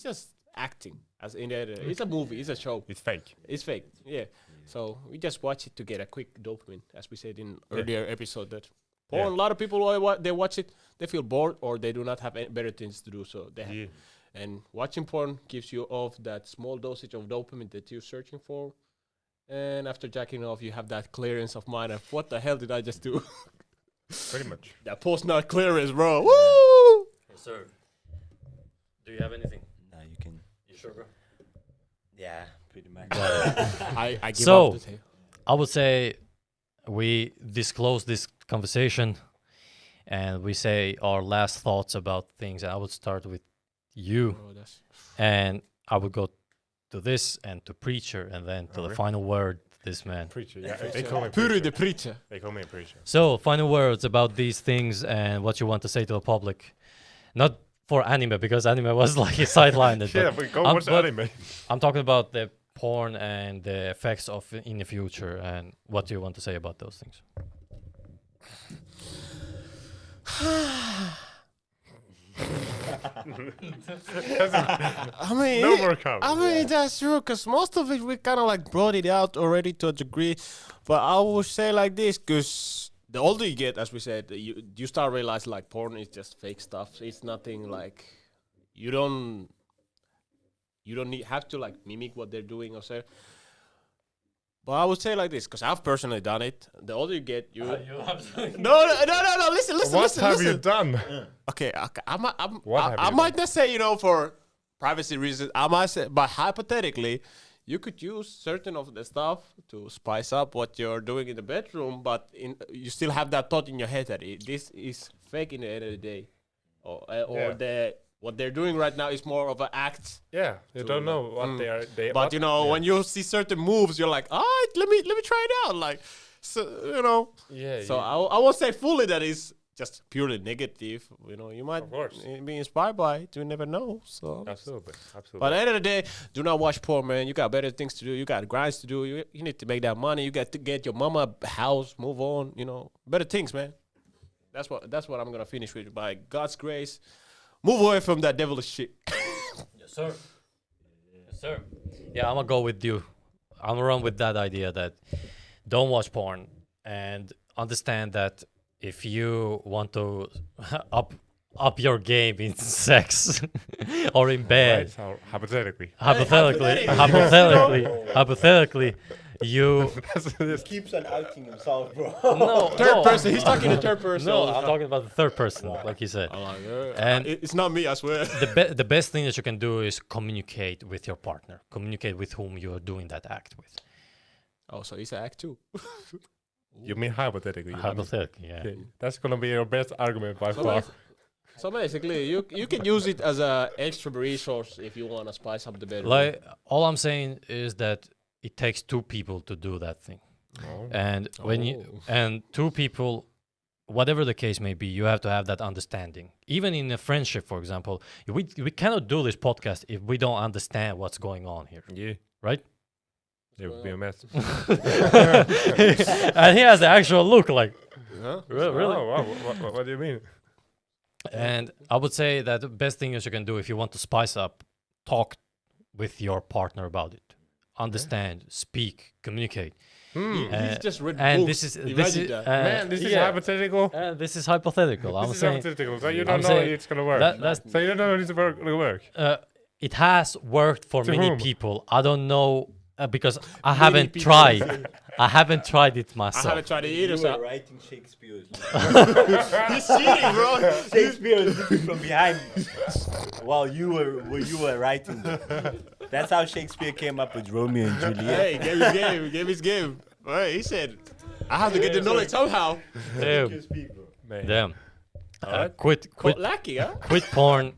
just acting. As in it's a movie, it's a show. It's fake. It's fake, yeah. So we just watch it to get a quick dopamine, as we said in earlier episode. That porn, a lot of people they watch it, they feel bored or they do not have any better things to do, so they have. And watching porn gives you off that small dosage of dopamine that you're searching for. And after jacking off, you have that clearance of mind of what the hell did I just do? Pretty much. That post-nut clearance, bro. Woo! Yes, sir. Do you have anything? No, you can. You sure, bro? Yeah, pretty much. I give So- up the tail. I would say we disclose this conversation and we say our last thoughts about things. I would start with you, Bro, that's and I would go to this and to preacher, and then to the Okay. final word, this man. Preacher. Yeah, they call me Puru preacher. the preacher. They call me a preacher. So, final words about these things and what you want to say to the public. Not for anime, because anime was like sidelined. Yeah, but but go I'm- watch but anime. I'm talking about the porn and the effects of in the future, and what do you want to say about those things? I mean, No more comments. I mean that's true, because most of it we kind of like brought it out already to a degree. But I would say like this, because the older you get, as we said, you start realizing like porn is just fake stuff. It's nothing like you don't have to like mimic what they're doing or say. But I would say like this, because I've personally done it. The older you get, you no. Listen. What have you listen. done? Okay, I What have you might not say, for privacy reasons, I might say, but hypothetically, you could use certain of the stuff to spice up what you're doing in the bedroom, but you still have that thought in your head that this is fake in the end of the day. Or what they're doing right now is more of an act. Yeah, you don't know what they are. But when you see certain moves, you're like, let me try it out. Like, so Yeah. So I won't say fully that is just purely negative. You might Of course. be inspired by it. You never know. So Absolutely. but at the end of the day, do not watch porn, man. You got better things to do. You got grinds to do. You need to make that money. You got to get your mama a house, move on. Better things, man. That's what I'm gonna finish with. By God's grace, move away from that devilish shit. Yes, sir. Yes, sir. Yeah, I'm gonna go with you. I'm gonna run with that idea that don't watch porn and understand that if you want to up your game in sex or in bed, Right, so hypothetically. hypothetically, you Keeps on outing himself, bro. no Third person. He's talking in third person. No, I'm talking about the third person, like he said. And It's not me, I swear. the best thing that you can do is communicate with your partner, communicate with whom you are doing that act with. Oh, so it's an act too. You mean hypothetically? Hypothetically, yeah. Okay, that's gonna be your best argument by far. So basically, you can use it as a extra resource if you want to spice up the bedroom. Like all I'm saying is that it takes two people to do that thing, and and two people, whatever the case may be, you have to have that understanding. Even in a friendship, for example, we cannot do this podcast if we don't understand what's going on here, Yeah, right? it would be a mess. And he has the actual look, like Huh? really. Oh, wow. What do you mean? And I would say that the best thing is you can do if you want to spice up, talk with your partner about it, understand, speak, communicate. He's just read And books. this is Imagine that. Man, this is yeah. hypothetical. This is hypothetical. I'm This is saying hypothetical. So you I'm don't know saying it's gonna work. that's So you don't know it's gonna work. it has worked for To many whom? people. I don't know because I haven't tried. I haven't tried it I myself. haven't tried it either. You were So writing Shakespeare. he's cheating, bro. Shakespeare was looking from behind while you were writing them. That's how Shakespeare came up with Romeo and Juliet. Hey, gave his game. All right, he said, I have to get the knowledge somehow. Damn. Man. Damn. Alright. Quit Lucky, huh? quit porn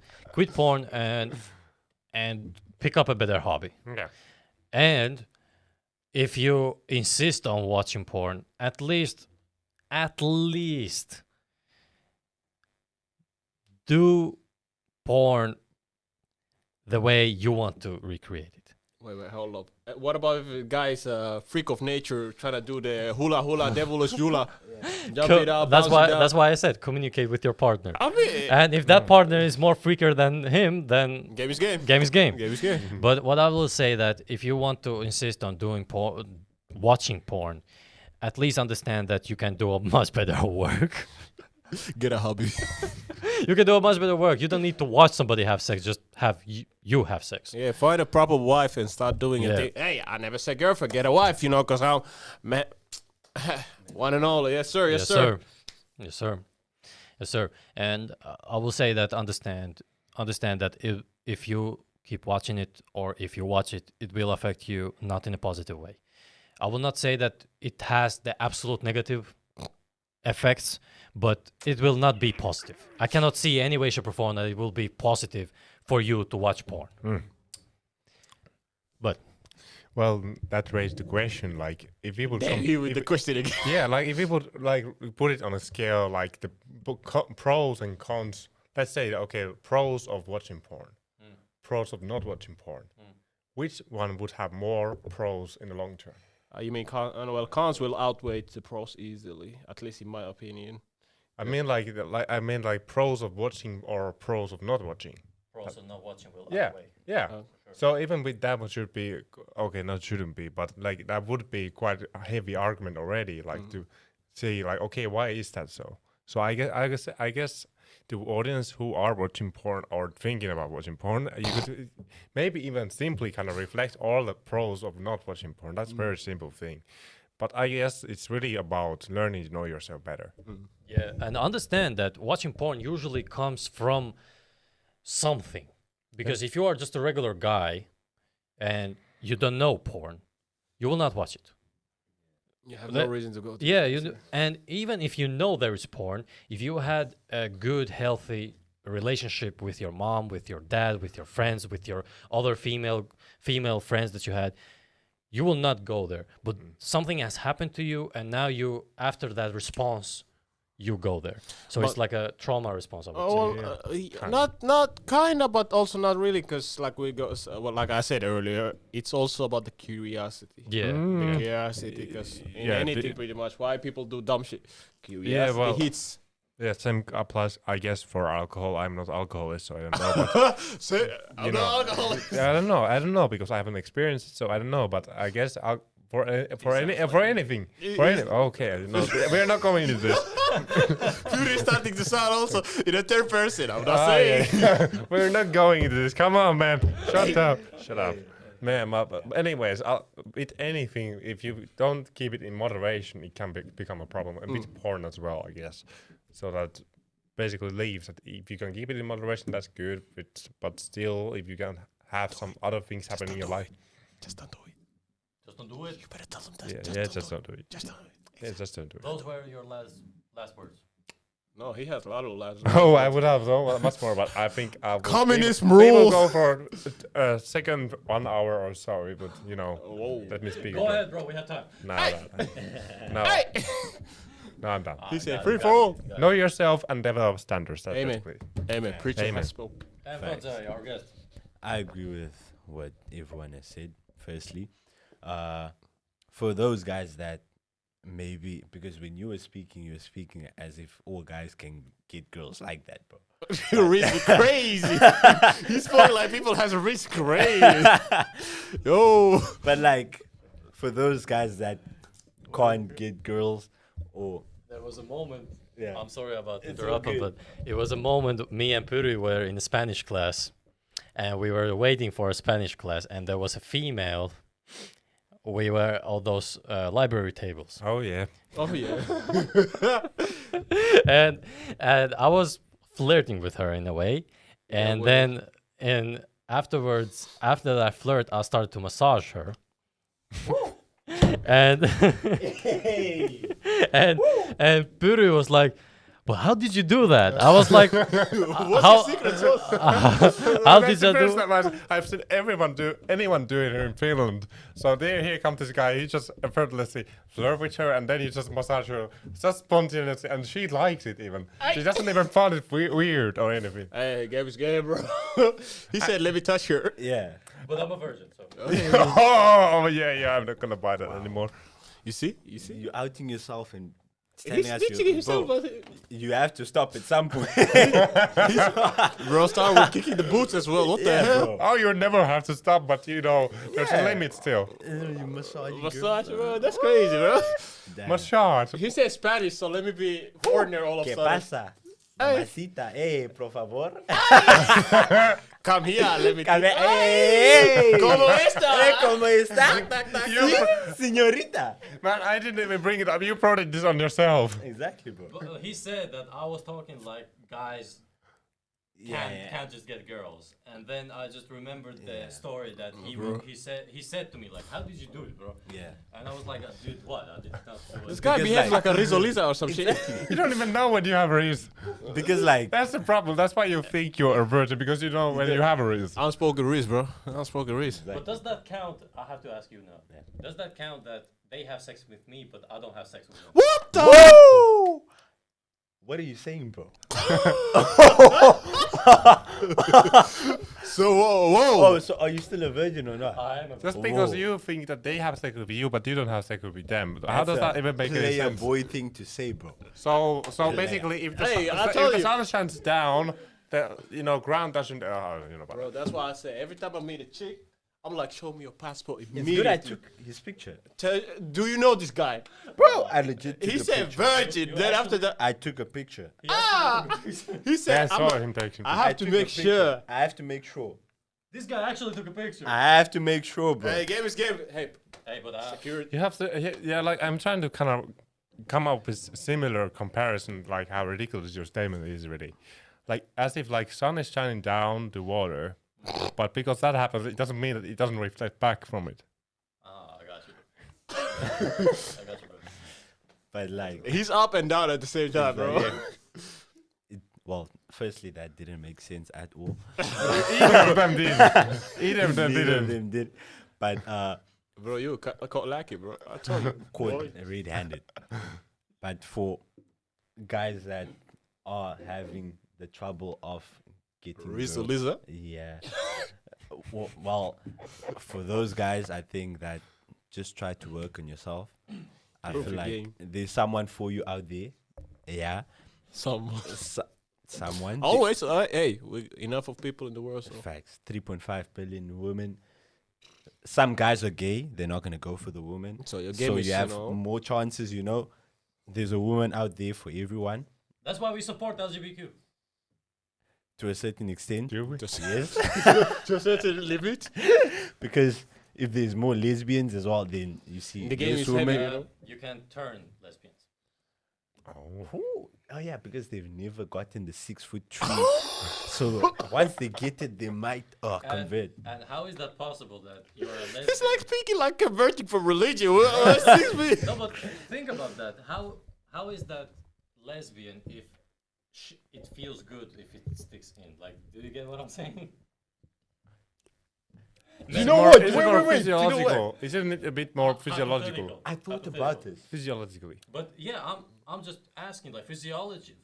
and pick up a better hobby. Yeah. And if you insist on watching porn, at least do porn the way you want to recreate it. Wait, hold up. What about if a guy is a freak of nature trying to do the hula hula devilish hula? Jump it up, That's bounce it why. down. That's why I said communicate with your partner. I mean, And if that partner is more freaker than him, then game is game. game is game. Game is game. But what I will say that if you want to insist on doing watching porn, at least understand that you can do a much better work. Get a hobby. You can do a much better work. You don't need to watch somebody have sex. Just have you have sex. Yeah, find a proper wife and start doing Yeah. it. Hey, I never said girlfriend, get a wife, you know, because I'm man, one and all. Yes, sir. Yes, sir. Yes, sir. Yes, sir. And I will say that understand that if you keep watching it or if you watch it, it will affect you not in a positive way. I will not say that it has the absolute negative effects, but it will not be positive. I cannot see any way, shape, or form that it will be positive for you to watch porn. But Well, that raised the question, like, if we would... Here with the question again. Yeah, like, if we would, like, put it on a scale, like, the pros and cons, let's say, okay, pros of watching porn, pros of not watching porn, which one would have more pros in the long term? You mean cons will outweigh the pros easily, at least in my opinion. I mean, like pros of watching or pros of not watching. pros of not watching will Yeah, outweigh. yeah. For sure. So even with that, one should be okay. Not shouldn't be, but like that would be quite a heavy argument already. Like to say, like, okay, why is that so? So I guess the audience who are watching porn or thinking about watching porn, you could maybe even simply kind of reflect all the pros of not watching porn. That's a very simple thing. But I guess it's really about learning to know yourself better. Yeah, and understand that watching porn usually comes from something. Because if you are just a regular guy and you don't know porn, you will not watch it. You have That- no reason to go to Yeah, it. and even if you know there is porn, if you had a good, healthy relationship with your mom, with your dad, with your friends, with your other female friends that you had, you will not go there. But something has happened to you, and now you, after that response, you go there. So it's But- like a trauma response, I would Oh, say. well, not kinda, but also not really, because like like I said earlier, it's also about the curiosity. Yeah. The curiosity, because in Yeah, anything pretty much, why people do dumb shit. Curiosity well- hits. Yeah, same applies, I guess, for alcohol. I'm not alcoholist, so I don't know. But Say, I'm You not know. alcoholic. yeah, I don't know because I haven't experienced it, so I don't know. But I guess for anything, okay, I don't know. We're not going into this. Fury starting to sound also in a third person. I'm not Ah, saying. yeah. We're not going into this. Come on, man. Shut up, man. But anyways, with anything, if you don't keep it in moderation, it can become a problem. And with porn as well, I guess. So that basically leaves that if you can keep it in moderation, that's good. But still, if you can have some other things happen in your life, Just don't do it. Just don't do it. You better tell them that. just don't do it. Just don't do it. Yeah, just don't do it. Those were your last words. No, he has a lot of lies. Oh, I would have so much more, but I think Communism we will rules. go for a second 1 hour or so. But Whoa. let me speak. Go ahead, bro. We have time. No, no, I'm done. He said free for all. Know yourself and develop standards. That's Amen. basically. Amen. Preacher Amen. has spoken. And Fadzai, our guest. I agree with what everyone has said. Firstly, for those guys that maybe because when you were speaking as if all guys can get girls like that, bro. You're really crazy. He's spoken like people has a reached crazy. Yo. But like, for those guys that can't get girls, or There was a moment. Yeah. I'm sorry about It's interrupting, okay. but it was a moment. Me and Puri were in a Spanish class, and we were waiting for a Spanish class, and there was a female. We were on those library tables, Oh yeah. Oh yeah. and I was flirting with her in a way, and well. then afterwards, after that flirt, I started to massage her. and and Puri was like, but how did you do that? I was like, What's how, your secret sauce? how That's did the you first do? time I've seen anyone do it here in Finland. So here comes this guy. He just effortlessly flirt with her, and then he just massage her, just spontaneously, and she likes it even. She doesn't even find it weird or anything. Hey, game is game, bro. He said, "Let me touch her." Yeah. But I'm a virgin, so. Oh yeah, I'm not gonna buy that anymore. You see? You're outing yourself and He's telling us snitching himself. bro, But you have to stop at some point. bro, start with kicking the boots as well. What the hell? bro. Oh, you never have to stop, but you know, there's a Yeah. limit still. You massage Massage, bro. That's crazy, bro. Massage. He said Spanish, so let me be foreigner all of a ¿Qué sudden. pasa? Mamacita, por favor. Come here, let me. Hey, ¿Cómo está? ¿Cómo está? Señorita. Man, I didn't even bring it up. You brought this on yourself. Exactly, bro. But, he said that I was talking like guys can't just get girls, and then I just remembered the story that he said to me like, how did you do it, bro? Yeah. And I was like, dude, what? I did not do it. This guy Because, behaves like- like a Rizoliza or some shit. You don't even know when you have a Reese. Because like That's the problem. That's why you think you're a virgin, because you know when you have a Reese. Unspoken Riz, bro. Unspoken Riz. But does that count? I have to ask you now. Does that count that they have sex with me, but I don't have sex with them? What the? whoa! What are you saying, bro? So, whoa. Oh, so are you still a virgin or not? I am a Just because Whoa. you think that they have sex with you, but you don't have sex with them. How That's does a that even make any player sense? boy thing to say, bro. So basically, if the, Hey, I if told the you. sun shines down, the ground doesn't. But Bro, that's why I say every time I meet a chick, I'm like, show me your passport It's immediately. good I took his picture. Do you know this guy? Bro, I legit took He a said picture. virgin. You Then after actually- that, I took a picture. he yeah, said, I saw him taking. I have I to took a make picture. sure. I have to make sure. This guy actually took a picture. I have to make sure, bro. Hey, game is game. Hey, Hey, but security. You have to, yeah. Like I'm trying to kind of come up with similar comparison, like how ridiculous your statement is, really. Like as if like sun is shining down the water, but because that happens, it doesn't mean that it doesn't reflect back from it. I got you. I got you, bro. But like, He's up and down at the same time, bro. yeah. Well, firstly, that didn't make sense at all. Either of them did. Either of them Neither of didn't. them did. But Bro, you caught lucky, bro. I told you. caught red-handed. But for guys that are having the trouble of getting Rizzo girls, Lizza. yeah. Well, for those guys, I think that just try to work on yourself. I Proof feel your like game. there's someone for you out there. Yeah, Some. someone. Always, hey, enough of people in the world. So. Facts. 3.5 billion women. Some guys are gay. They're not gonna go for the woman. So your game So is, you have you know, more chances. You know, there's a woman out there for everyone That's why we support LGBTQ. to a certain extent. Do we? just Yes, to a certain limit. because if there's more lesbians as well, then you see The game less is women. heavy, you know? You can turn lesbians. Oh, yeah, because they've never gotten the 6-foot tree. So once they get it, they might convert. And how is that possible that you're a lesbian? It's like speaking like converting from religion. Excuse me. No, but think about that. How is that lesbian if it feels good if it sticks in? Like, do you get what I'm saying? You know what? Is it Wait, more wait, wait. You know what? physiological? Isn't it a bit more physiological? Hypothetical. I thought Hypothetical. about this. Physiologically. But yeah, I'm just asking like physiologically.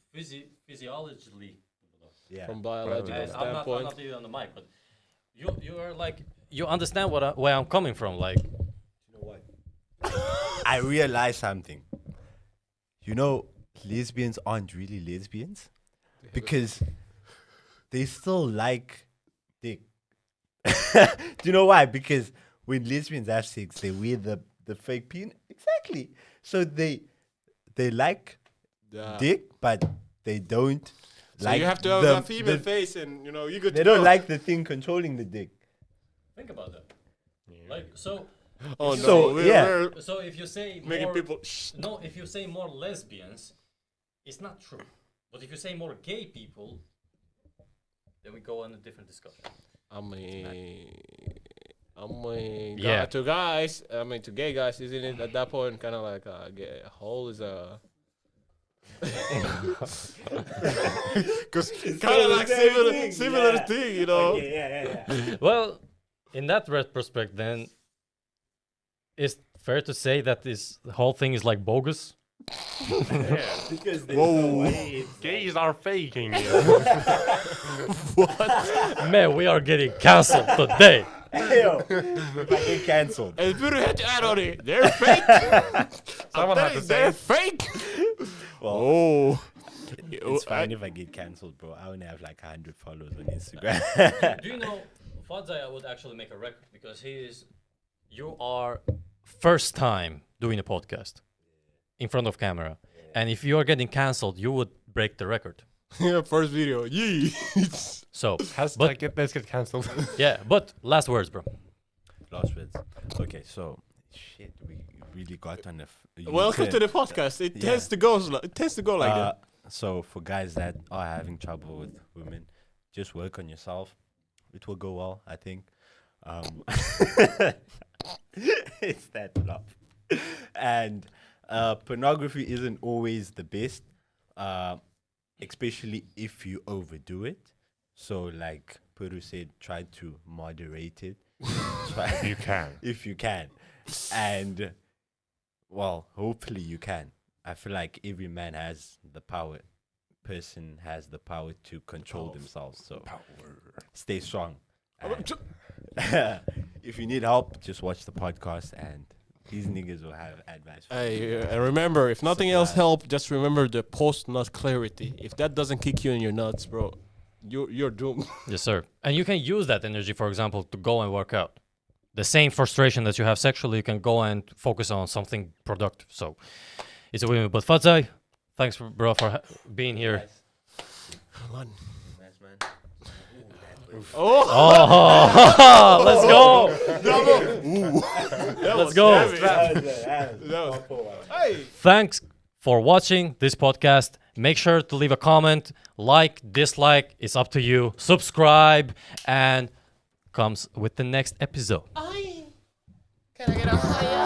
Yeah. From biological And I'm standpoint. not even on the mic, but you are like you understand where I'm coming from, like. You know what? I realized something. You know, lesbians aren't really lesbians because they still like dick. Do you know why? Because when lesbians have sex, they wear the fake penis. Exactly. So they like Yeah. dick, but they don't So like you have to have the- a female the- face, and you know you could. They don't like the thing controlling the dick. Think about that. Like so. Oh if you no, So, we're, yeah. we're So if you say making more, people. Shh. no, if you say more lesbians, it's not true. But if you say more gay people, then we go on a different discussion. I mean, Yeah. to guys. I mean, to gay guys, isn't it at that point kind of like a hole is a Because It's kind of the like same similar thing, thing, you know. Okay, yeah. Well, in that retrospect, then, it's fair to say that this whole thing is like bogus. Yeah. Because there's no way. Gays are faking it. Man, we are getting cancelled today. Yo, if I get cancelled. And Peter had to add on it. They're fake. Someone had to say They're it. fake. Well, Oh. it's fine if I get cancelled, bro. I only have like 100 followers on Instagram. Do you know Fadzai would actually make a record because you are first time doing a podcast in front of camera. And if you are getting cancelled, you would break the record. Yeah, first video. Yee. So, Let's get cancelled. yeah, but last words, bro. Last words. Okay, so shit, we really got on the. Welcome to the podcast. It tends to go. It tends to go like that. So for guys that are having trouble with women, just work on yourself. It will go well, I think. It's that love. And pornography isn't always the best, especially if you overdo it. So like Peru said, try to moderate it. You can. If you can. And well, hopefully you can. I feel like every man has the power. Person has the power to control themselves. So stay strong. And if you need help, just watch the podcast and these niggas will have advice for you. And remember, if nothing else Supply. help, just remember the post-nut clarity. If that doesn't kick you in your nuts, bro, you're doomed. Yes, sir. And you can use that energy, for example, to go and work out. The same frustration that you have sexually, you can go and focus on something productive. So it's a win. But Fadzai, thanks, bro, for being here. Nice, man. Oh, Let's go. that Let's was go. heavy. Hey. Thanks for watching this podcast. Make sure to leave a comment, like, dislike. It's up to you. Subscribe, and comes with the next episode. Can I get a higher?